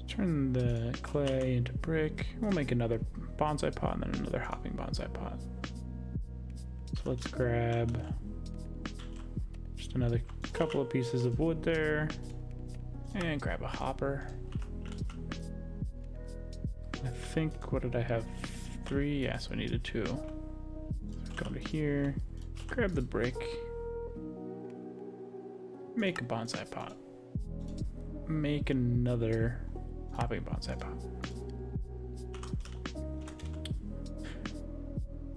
Turn the clay into brick. We'll make another bonsai pot and then another hopping bonsai pot. So let's grab just another couple of pieces of wood there and grab a hopper. I think, what did I have? 3? Yeah, so I needed 2. So go to here, grab the brick, make a bonsai pot, make another hopping bonsai pot.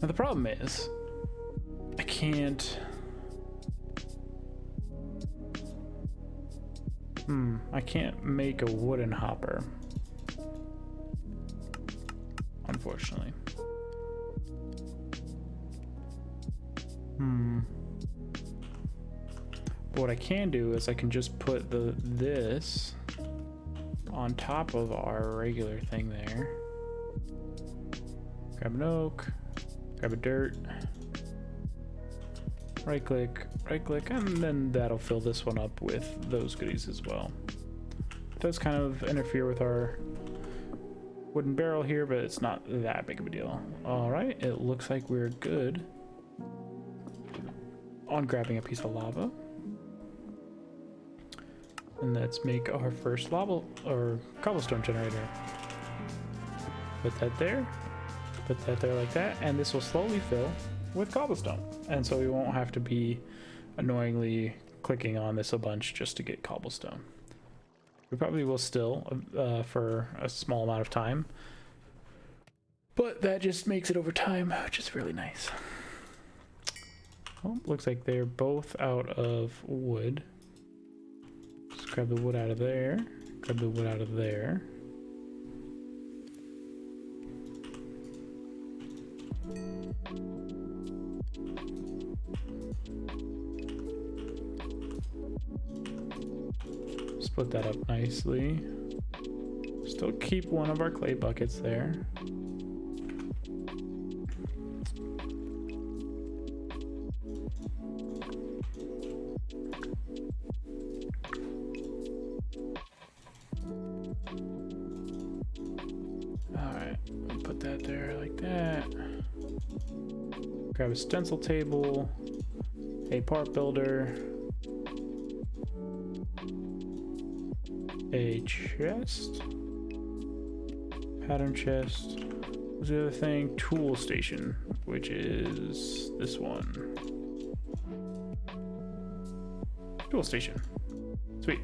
Now the problem is I can't I can't make a wooden hopper, unfortunately. But what I can do is I can just put this on top of our regular thing there. Grab an oak, grab a dirt, right click, and then that'll fill this one up with those goodies as well. It does kind of interfere with our wooden barrel here, but it's not that big of a deal. All right, it looks like we're good on grabbing a piece of lava. And let's make our first lava or cobblestone generator. Put that there like that, and this will slowly fill with cobblestone. And so we won't have to be annoyingly clicking on this a bunch just to get cobblestone. We probably will still for a small amount of time, but that just makes it over time, which is really nice. Well, looks like they're both out of wood. Just grab the wood out of there, grab the wood out of there. Split that up nicely. Still keep one of our clay buckets there. Alright, put that there like that. Grab a stencil table, a part builder, a chest, pattern chest. What's the other thing? Tool station, which is this one. Tool station. Sweet.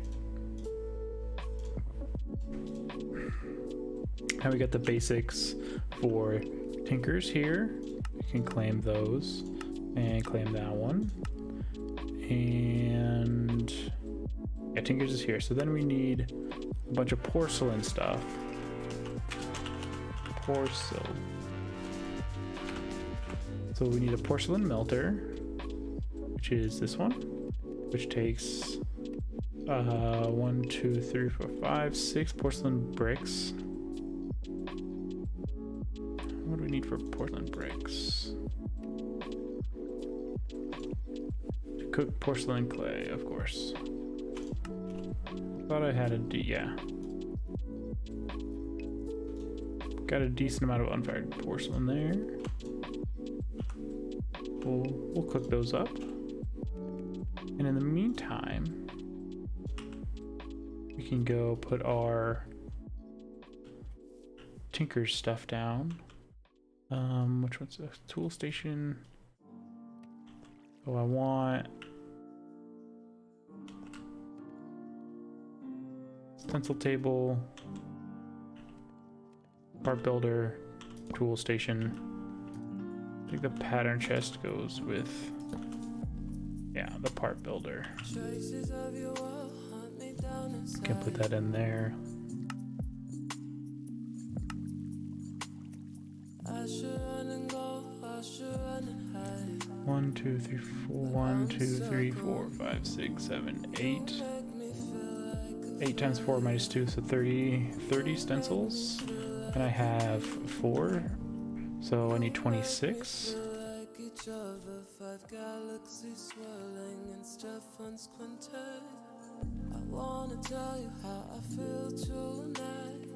Now we got the basics for tinkers here. You can claim those and claim that one. And yeah, tinkers is here. So then we need a bunch of porcelain stuff. Porcelain. So we need a porcelain melter, which is this one, which takes 1, 2, 3, 4, 5, 6 porcelain bricks. What do we need for porcelain bricks? To cook porcelain clay, of course. Thought I had a yeah. Got a decent amount of unfired porcelain there. We'll cook those up. And in the meantime, we can go put our tinker's stuff down. Which one's the tool station? Oh, I want stencil table, part builder, tool station. I think the pattern chest goes with, yeah, the part builder. Can put that in there. One, two, three, four. 1, 2, 3, 4, 5, 6, 7, 8. 8 times 4 minus 2, so 30 stencils. And I have 4, so I need 26. I wanna tell you how I feel tonight.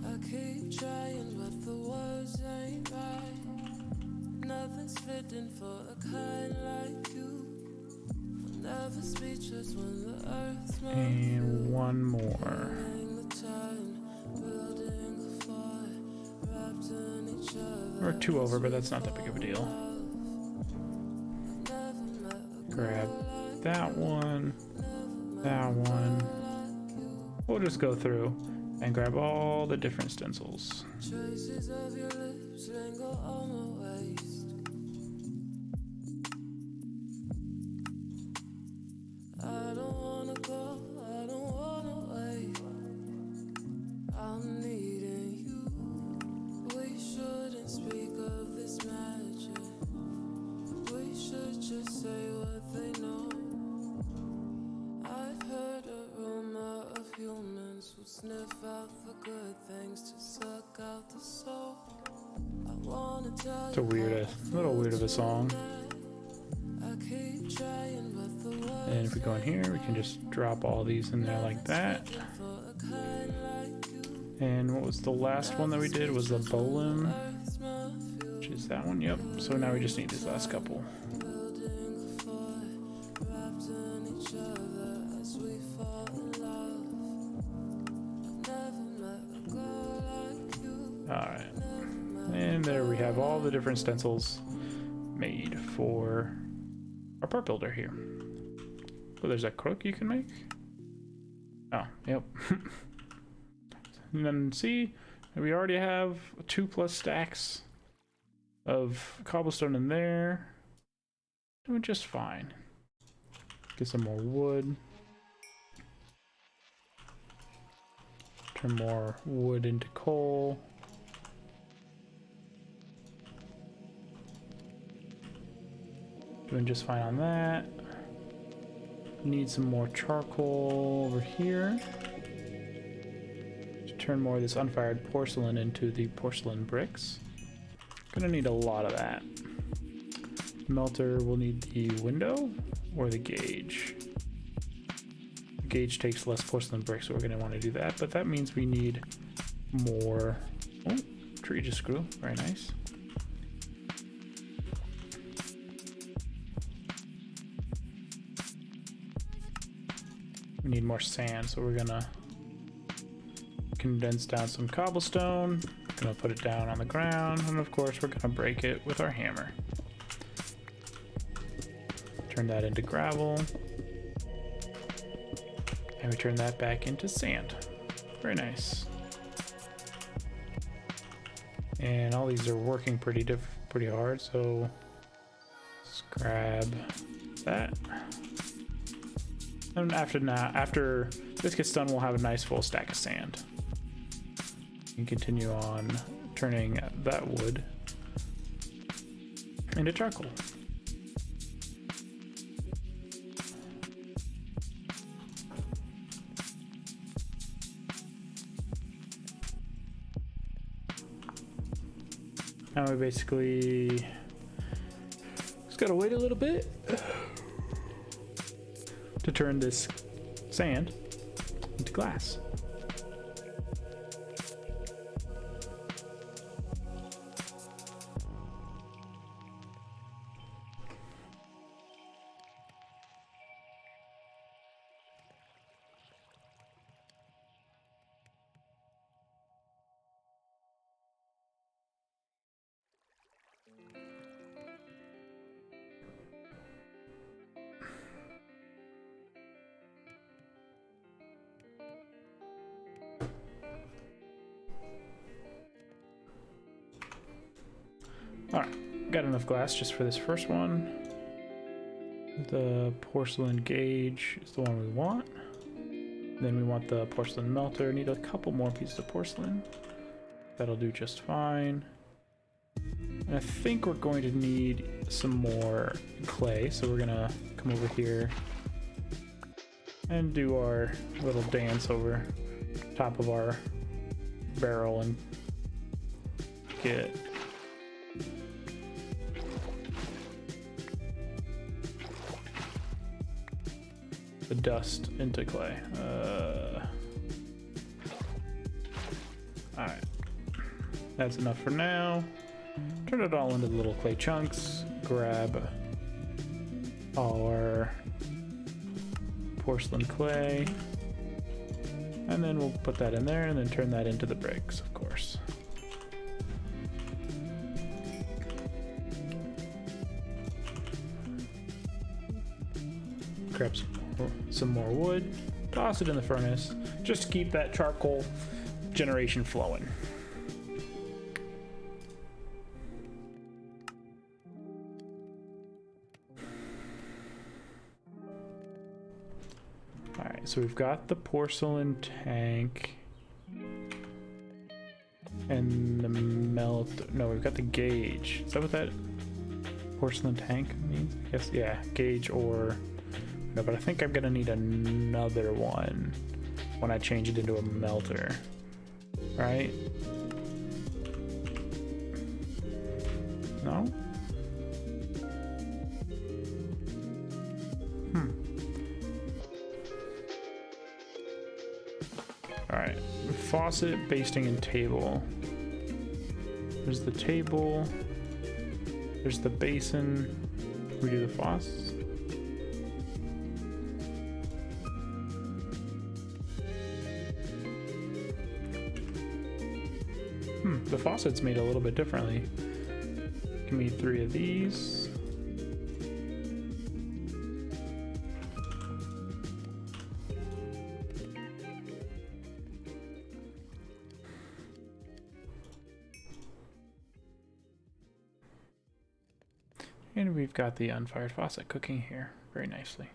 I keep trying, but the words ain't right. Nothing's fitting for a kind like you. I'm never speechless when the earth's and one more. Or 2 over, but that's not that big of a deal. Grab that one. That one. We'll just go through and grab all the different stencils. Traces of your lips linger on my waist. I don't wanna go, I don't wanna It's a little weird of a song. And if we go in here, we can just drop all these in there like that. And what was the last one that we did? Was the bowline, which is that one. Yep. So now we just need these last couple. Alright, and there we have all the different stencils made for our part builder here. Oh, there's a crook you can make? Oh, yep. And then see, we already have 2+ stacks of cobblestone in there. Doing just fine. Get some more wood. Turn more wood into coal. Doing just fine on that. Need some more charcoal over here to turn more of this unfired porcelain into the porcelain bricks. Gonna need a lot of that. Melter will need the window or the gauge. The gauge takes less porcelain bricks, so we're gonna want to do that, but that means we need more. Oh, tree just grew. Very nice. We need more sand, so we're gonna condense down some cobblestone, gonna put it down on the ground, and of course we're gonna break it with our hammer. Turn that into gravel, and we turn that back into sand. Very nice. And all these are working pretty hard, so let's grab that. And after this gets done, we'll have a nice full stack of sand. And continue on turning that wood into charcoal. Now we basically just gotta wait a little bit to turn this sand into glass. Alright, got enough glass just for this first one. The porcelain gauge is the one we want. Then we want the porcelain melter. Need a couple more pieces of porcelain. That'll do just fine. And I think we're going to need some more clay, so we're gonna come over here and do our little dance over top of our barrel and get the dust into clay. Alright, that's enough for now. Turn it all into little clay chunks. Grab our porcelain clay, and then we'll put that in there and then turn that into the bricks, of course. Grab some more wood, toss it in the furnace, just to keep that charcoal generation flowing. Alright, so we've got the porcelain tank and the no, we've got the gauge. Is that what that porcelain tank means? I guess, yeah, gauge or no, but I think I'm gonna need another one when I change it into a melter, right? No? Alright. Faucet, basting, and table. There's the table. There's the basin. We do the faucets. The faucet's made a little bit differently. Give me 3 of these. And we've got the unfired faucet cooking here very nicely.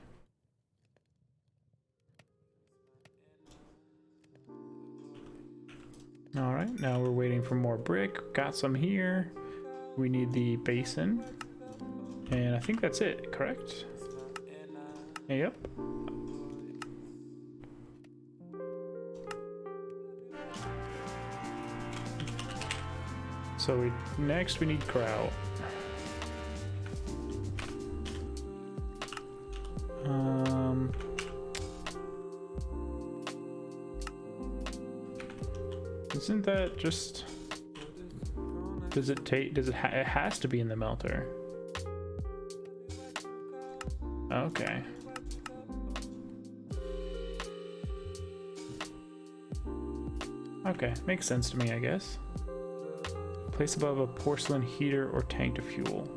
All right, now we're waiting for more brick. Got some here. We need the basin. And I think that's it, correct? Yep. So next we need grout. Isn't that just... Does it take... Does it it has to be in the melter. Okay. Okay, makes sense to me, I guess. Place above a porcelain heater or tank to fuel.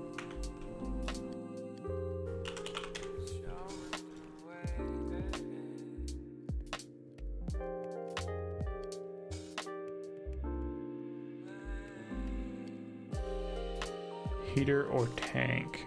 Heater or tank.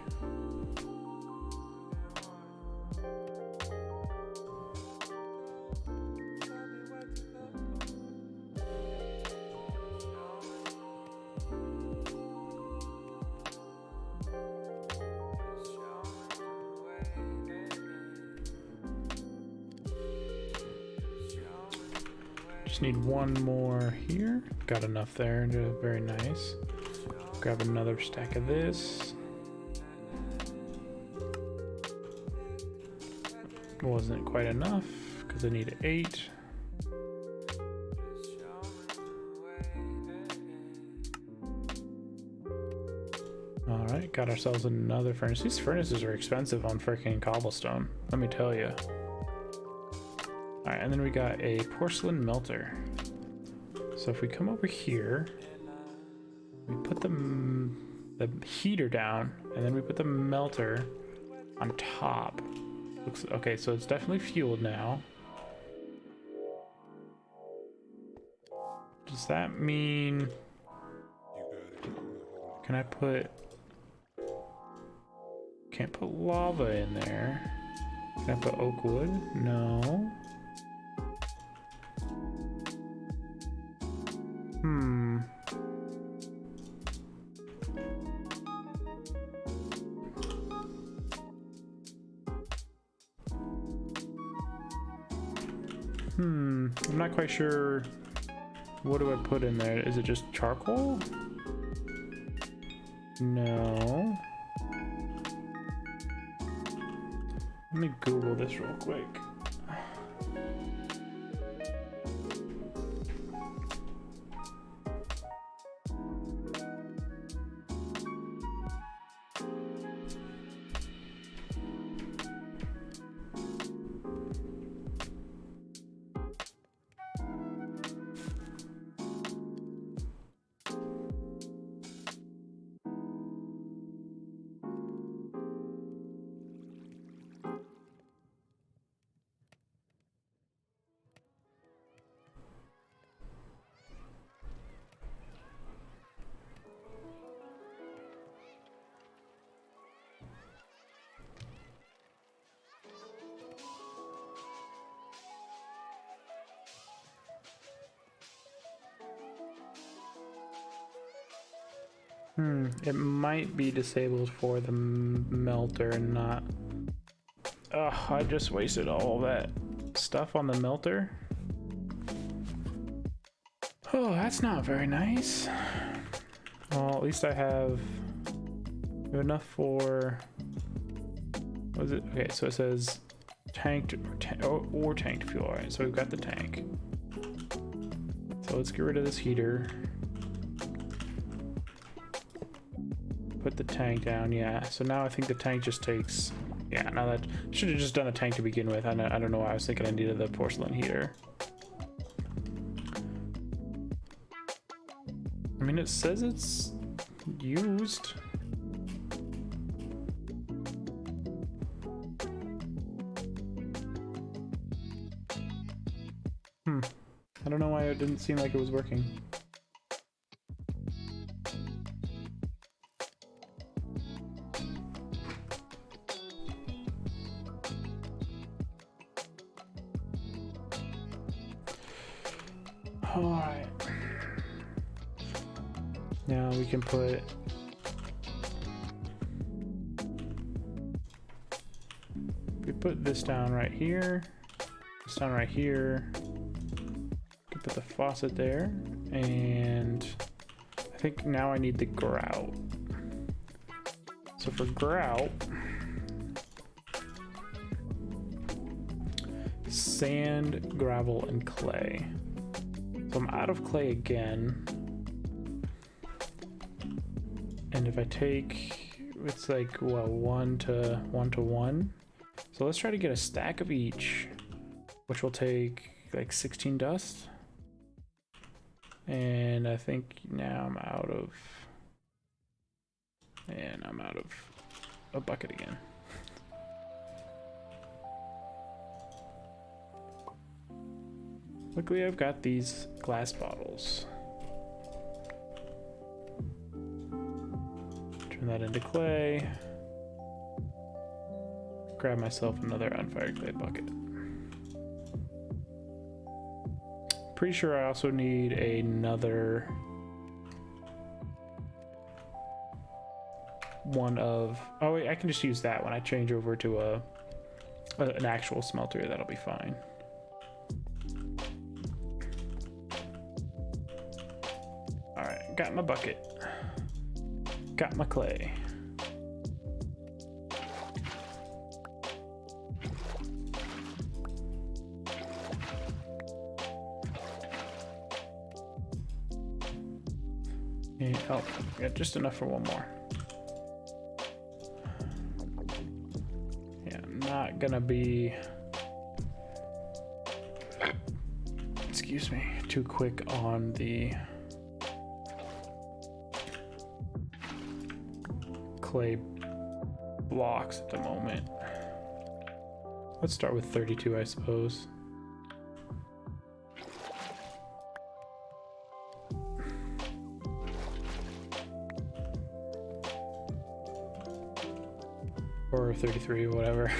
Just need one more here. Got enough there. Very nice. Grab another stack of this. Wasn't quite enough because I need 8. Alright, got ourselves another furnace. These furnaces are expensive on freaking cobblestone, let me tell you. Alright, and then we got a porcelain melter. So if we come over here, we put the heater down, and then we put the melter on top. Looks okay, so it's definitely fueled now. Does that mean... Can I put... Can't put lava in there. Can I put oak wood? No. I'm not quite sure. What do I put in there? Is it just charcoal? No. Let me Google this real quick. It might be disabled for the melter and not... Ugh, I just wasted all that stuff on the melter. Oh, that's not very nice. Well, at least I have We have enough for, what is it? Okay, so it says tanked or tanked fuel. All right, so we've got the tank. So let's get rid of this heater. Put the tank down, yeah. So now I think the tank just takes, yeah, now that, should have just done a tank to begin with. I don't know why I was thinking I needed the porcelain heater. I mean, it says it's used. I don't know why it didn't seem like it was working. Alright. Now we can put this down right here, this down right here. Put the faucet there, and I think now I need the grout. So for grout, sand, gravel, and clay. So I'm out of clay again. And if I take, it's like, well, 1 to 1. So let's try to get a stack of each, which will take like 16 dust. And I think now I'm out of a bucket again. Luckily I've got these glass bottles. Turn that into clay. Grab myself another unfired clay bucket. Pretty sure I also need another one of, oh wait, I can just use that when I change over to an actual smelter. That'll be fine. All right, got my bucket, got my clay. And, oh, yeah, just enough for one more. Yeah, I'm not gonna be, excuse me, too quick on the clay blocks at the moment. Let's start with 32, I suppose. Or 33, whatever.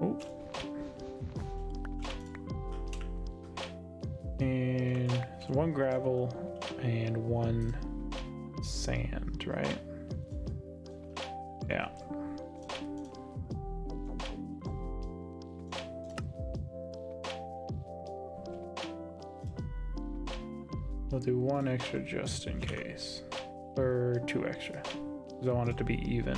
Oh. And so 1 gravel and 1 sand, right? Yeah. We'll do 1 extra just in case. Or 2 extra. Because I want it to be even.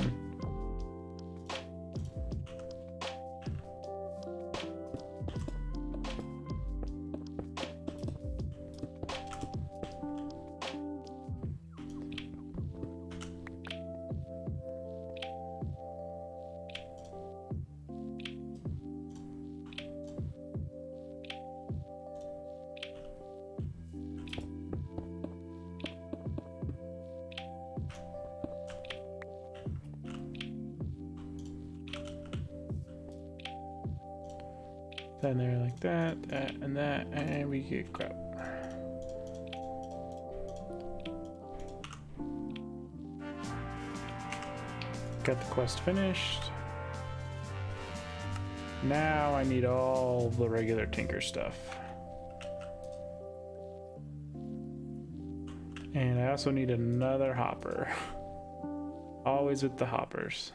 Then there like that, that, and we get crap. Got the quest finished. Now I need all the regular tinker stuff. And I also need another hopper. Always with the hoppers.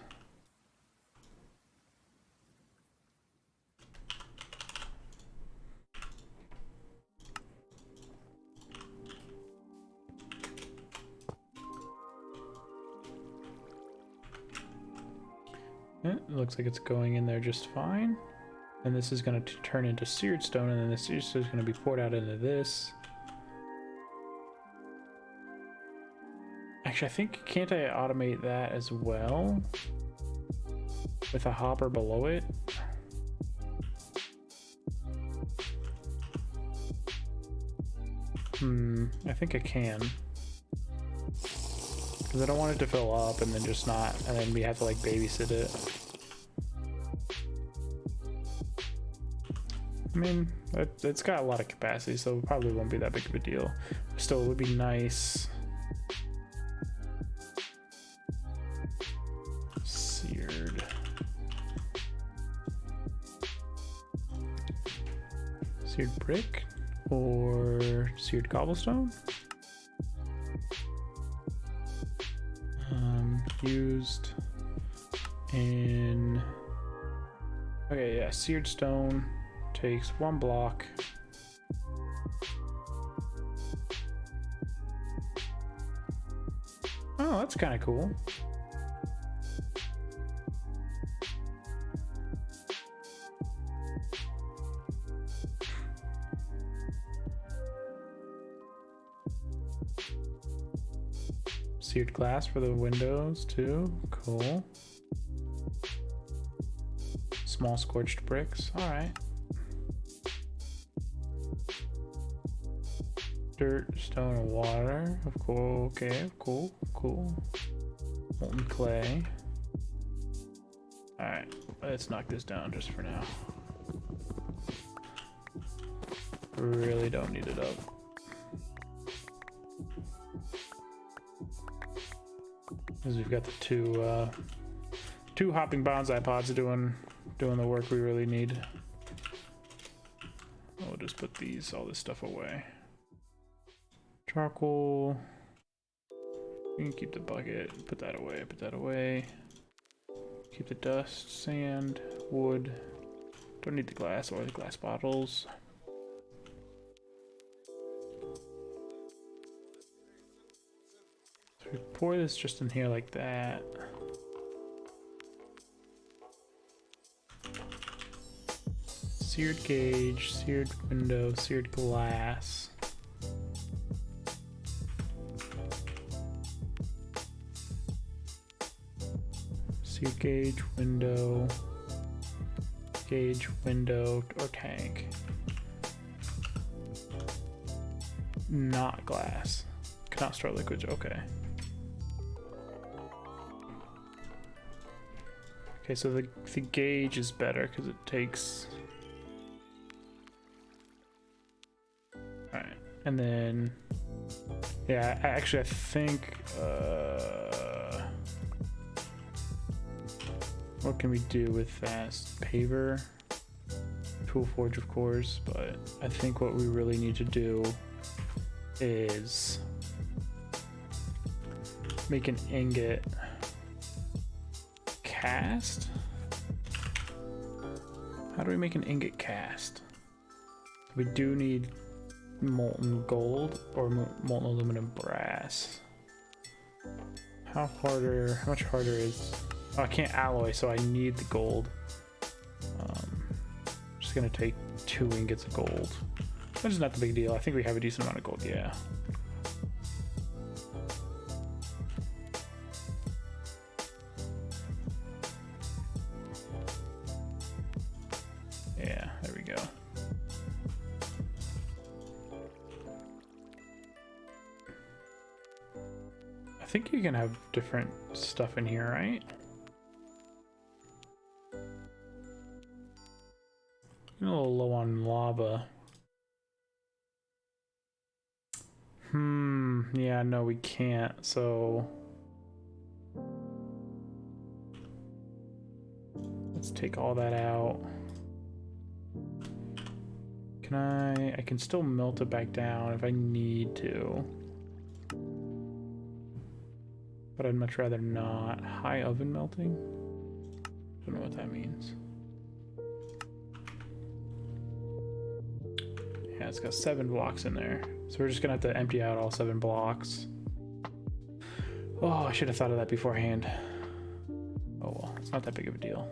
It looks like it's going in there just fine. And this is going to turn into seared stone, and then the seared stone is going to be poured out into this. Actually, I think, can't I automate that as well? With a hopper below it? I think I can. Because I don't want it to fill up and then just not, and then we have to like babysit it. I mean, it's got a lot of capacity, so it probably won't be that big of a deal. Still, it would be nice. Seared. Seared brick or seared cobblestone? Used in... Okay, yeah, seared stone takes 1 block. Oh, that's kind of cool. Seared glass for the windows too. Cool. Small scorched bricks. All right. Dirt, stone, and water. Of course. Okay. Cool. Cool. Molten clay. All right. Let's knock this down just for now. Really don't need it up. Because we've got the two hopping bonsai pots doing the work we really need. We'll just put all this stuff away. Charcoal. You can keep the bucket. Put that away. Put that away. Keep the dust, sand, wood. Don't need the glass or the glass bottles. We pour this just in here like that. Seared gauge, seared window, seared glass. Seared gauge, window, or tank. Not glass. Cannot store liquids, okay. Okay, so the gauge is better because it takes... Alright, and then... Yeah, I think... what can we do with that? Paver? Tool forge, of course, but I think what we really need to do is make an ingot cast. How do we make an ingot cast? We do need molten gold or molten aluminum brass. How much harder is... Oh, I can't alloy, so I need the gold. Just gonna take 2 ingots of gold. Which is not the big deal. I think we have a decent amount of gold, yeah. Yeah, there we go. I think you can have different stuff in here, right? A little low on lava. Yeah, no, we can't, so... Let's take all that out. Can I can still melt it back down if I need to. But I'd much rather not. High oven melting? Don't know what that means. Yeah, it's got 7 blocks in there. So we're just gonna have to empty out all 7 blocks. Oh, I should have thought of that beforehand. Oh well, it's not that big of a deal.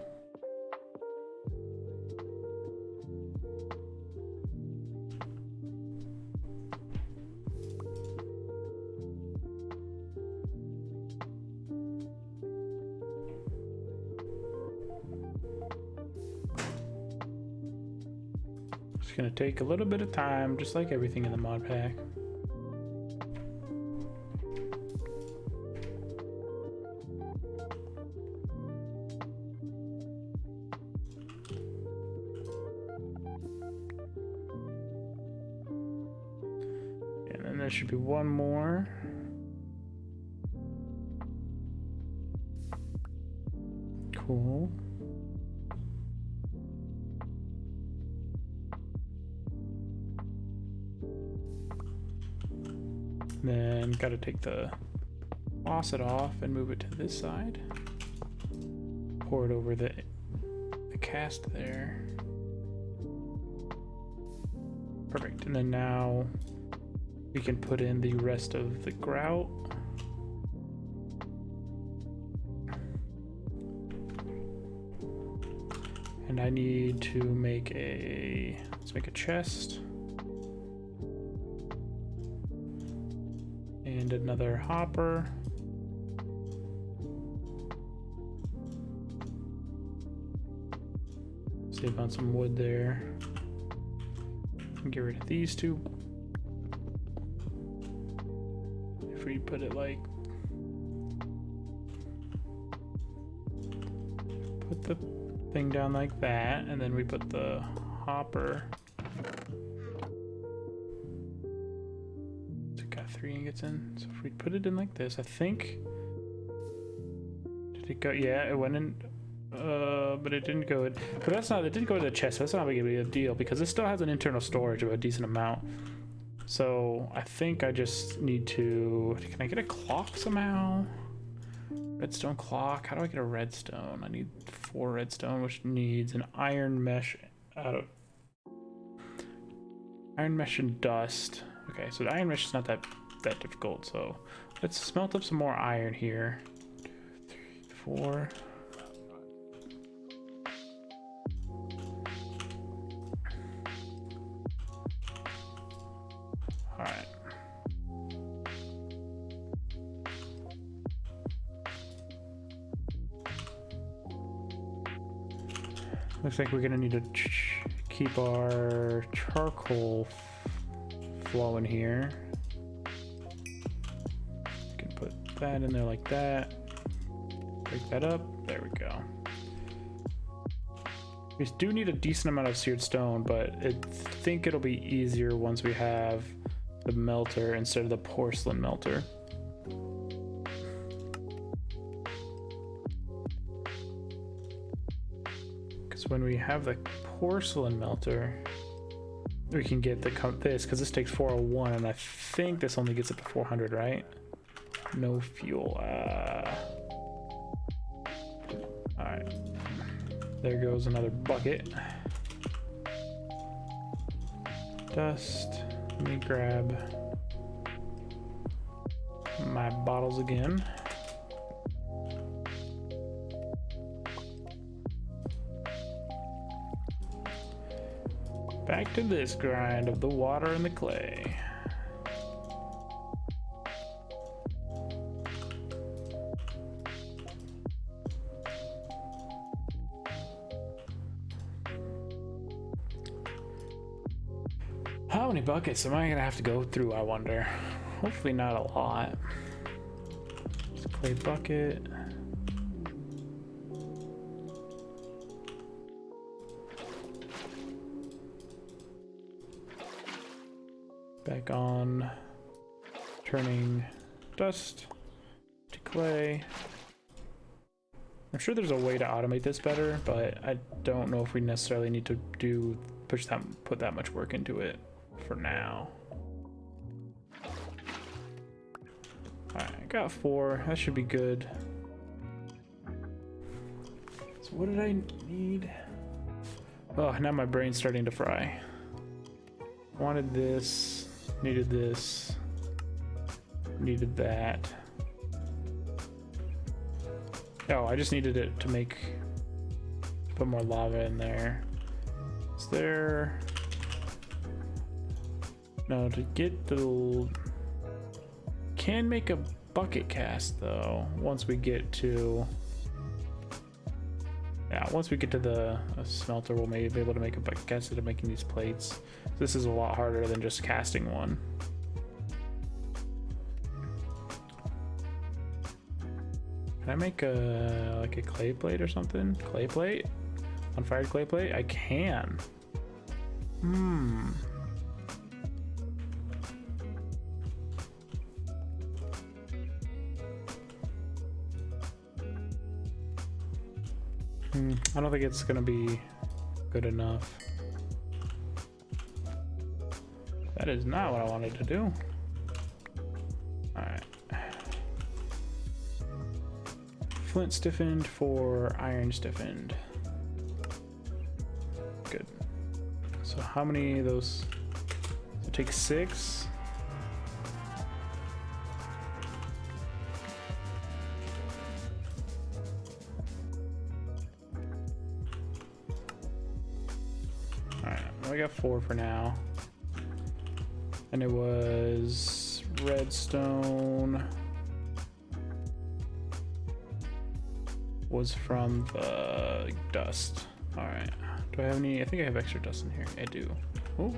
It's gonna take a little bit of time, just like everything in the mod pack. There should be one more. Cool. Then gotta take the faucet off and move it to this side. Pour it over the cast there. Perfect. And then now we can put in the rest of the grout. And I need to make let's make a chest. And another hopper. Save on some wood there. And get rid of these two. If we put it like, put the thing down like that, and then we put the hopper. So it got 3 ingots in. So if we put it in like this, I think, did it go? Yeah, it went in, but it didn't go in. But that's not, it didn't go to the chest. So that's not a big deal because it still has an internal storage of a decent amount. So I think I just need to, can I get a clock somehow? Redstone clock, how do I get a redstone? I need 4 redstone, which needs an iron mesh iron mesh and dust. Okay, so the iron mesh is not that difficult, so let's smelt up some more iron here. 2, 3, 4. Alright. Looks like we're gonna need to keep our charcoal flowing here. We can put that in there like that. Break that up. There we go. We do need a decent amount of seared stone, but I think it'll be easier once we have the melter instead of the porcelain melter. Because when we have the porcelain melter, we can get this, because this takes 401, and I think this only gets up to 400, right? No fuel. Alright. There goes another bucket. Dust. Let me grab my bottles again. Back to this grind of the water and the clay. How many buckets am I gonna have to go through, I wonder? Hopefully not a lot. It's a clay bucket. Back on, turning dust to clay. I'm sure there's a way to automate this better, but I don't know if we necessarily need to put that much work into it for now. Alright, I got 4. That should be good. So what did I need? Oh, now my brain's starting to fry. Wanted this, needed this, needed that. Oh, I just needed it to put more lava in there. Is there... No, to get the... Can make a bucket cast though, once we get to... Yeah, once we get to the smelter, we'll maybe be able to make a bucket cast instead of making these plates. This is a lot harder than just casting one. Can I make like a clay plate or something? Clay plate? Unfired clay plate? I can. I don't think it's gonna be good enough. That is not what I wanted to do. Alright. Flint stiffened for iron stiffened. Good. So how many of those? It takes 6. Alright, well, I got 4 for now. And it was redstone. Was from the dust. All right. Do I have any? I think I have extra dust in here. I do. Oh.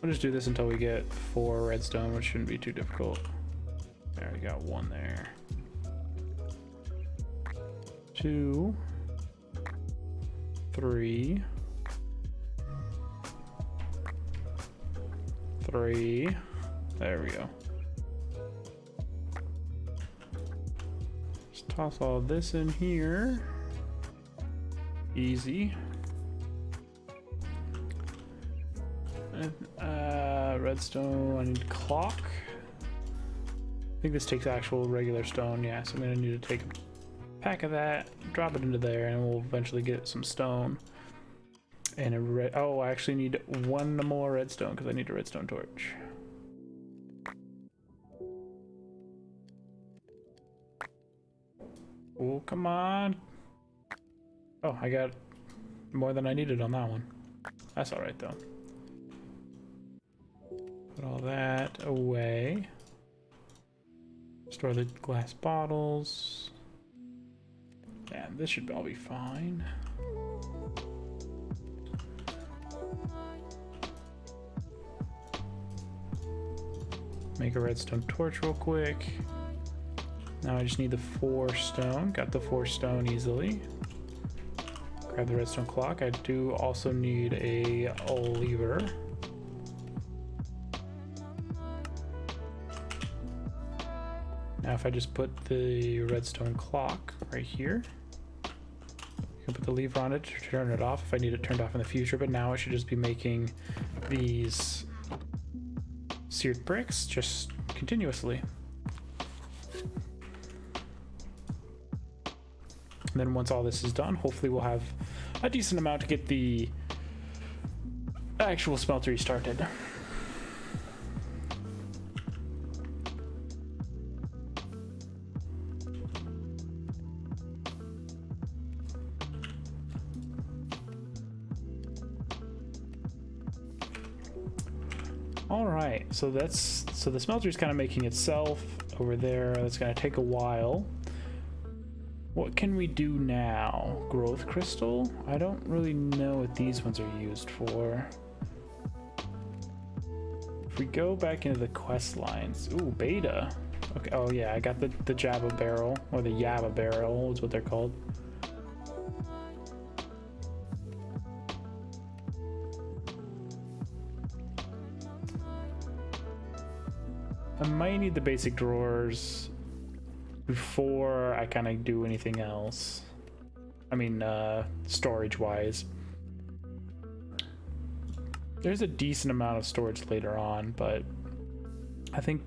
I'll just do this until we get 4 redstone, which shouldn't be too difficult. There, we got 1 there. 2, 3, 3. There we go. Just toss all this in here. Easy. Redstone. I need clock. I think this takes actual regular stone. Yeah, so I'm gonna need to take a pack of that, drop it into there, and we'll eventually get some stone. And a red. Oh, I actually need 1 more redstone because I need a redstone torch. Oh, come on. Oh, I got more than I needed on that one. That's all right though. Put all that away. Store the glass bottles. Yeah, this should all be fine. Make a redstone torch real quick. Now I just need the 4 stone. Got the 4 stone easily. Grab the redstone clock. I do also need a lever. Now if I just put the redstone clock right here, you can put the lever on it to turn it off if I need it turned off in the future, but now I should just be making these seared bricks just continuously. And then once all this is done, hopefully we'll have a decent amount to get the actual smeltery started. All right, so the smelter is kind of making itself over there. That's going to take a while. What can we do now? Growth crystal? I don't really know what these ones are used for. If we go back into the quest lines, ooh, beta. Okay, oh yeah, I got the Java barrel, or the Yava barrel is what they're called. I might need the basic drawers before I kind of do anything else. I mean, storage wise. There's a decent amount of storage later on, but I think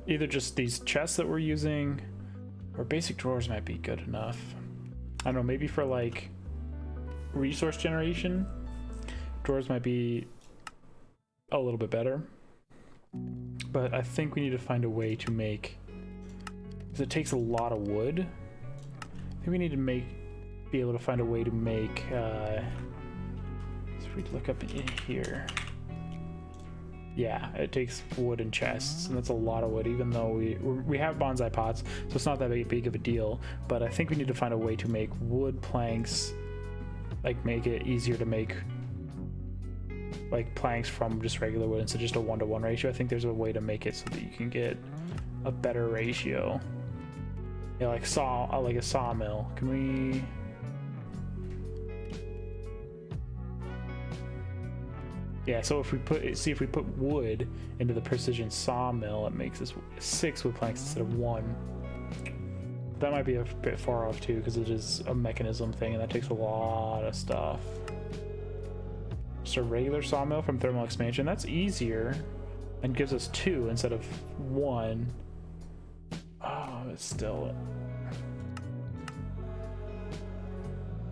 either just these chests that we're using or basic drawers might be good enough. I don't know, maybe for like resource generation, drawers might be a little bit better. But I think we need to find a way to make because it takes a lot of wood. I think we need to be able to find a way to make, so if we look up in here. Yeah, it takes wood and chests, and that's a lot of wood, even though we have bonsai pots, so it's not that big of a deal. But I think we need to find a way to make wood planks, like make it easier to make like planks from just regular wood instead of just a 1-to-1 ratio. I think there's a way to make it so that you can get a better ratio. Yeah, like a sawmill. Can we? Yeah, so if we put wood into the precision sawmill, it makes us 6 wood planks instead of 1. That might be a bit far off too, because it is a mechanism thing, and that takes a lot of stuff. Just a regular sawmill from thermal expansion, that's easier, and gives us 2 instead of 1. Oh, it's still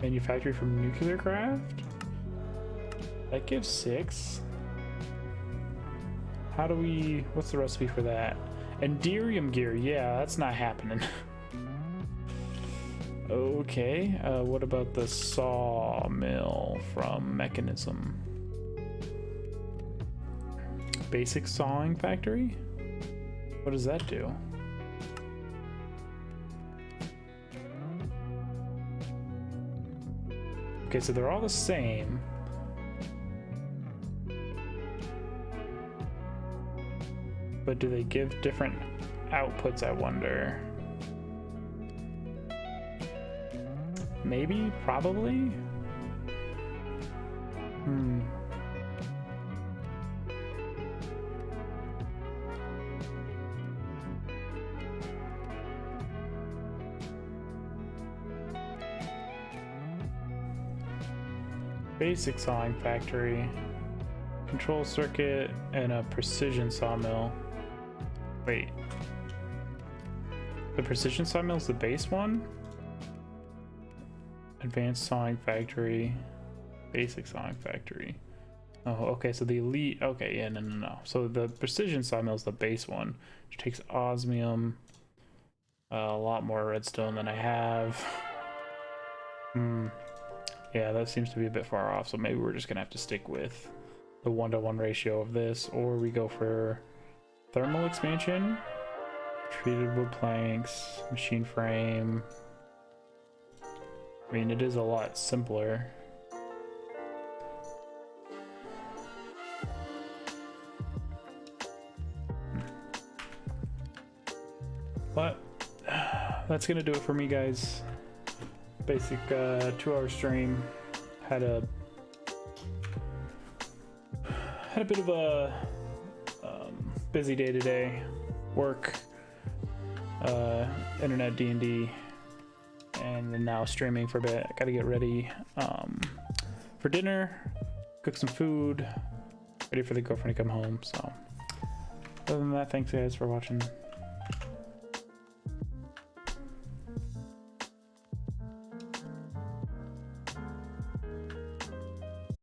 manufacturing from nuclear craft. That gives 6. How do we? What's the recipe for that? Enderium gear. Yeah, that's not happening. Okay. What about the sawmill from mechanism? Basic sawing factory. What does that do? Okay, so they're all the same. But do they give different outputs, I wonder? Maybe? Probably? Basic sawing factory. Control circuit and a precision sawmill. Wait. The precision sawmill is the base one? Advanced sawing factory. Basic sawing factory. Oh, okay, so the elite. Okay, yeah, no. So the precision sawmill is the base one, which takes osmium. A lot more redstone than I have. Yeah, that seems to be a bit far off, so maybe we're just gonna have to stick with the 1-to-1 ratio of this, or we go for thermal expansion, treated wood planks, machine frame. I mean, it is a lot simpler. But that's gonna do it for me, guys. Basic 2-hour stream. Had a bit of a busy day today. Work, internet, D&D, and then now streaming for a bit. I gotta get ready for dinner, cook some food, ready for the girlfriend to come home. So other than that, thanks guys for watching.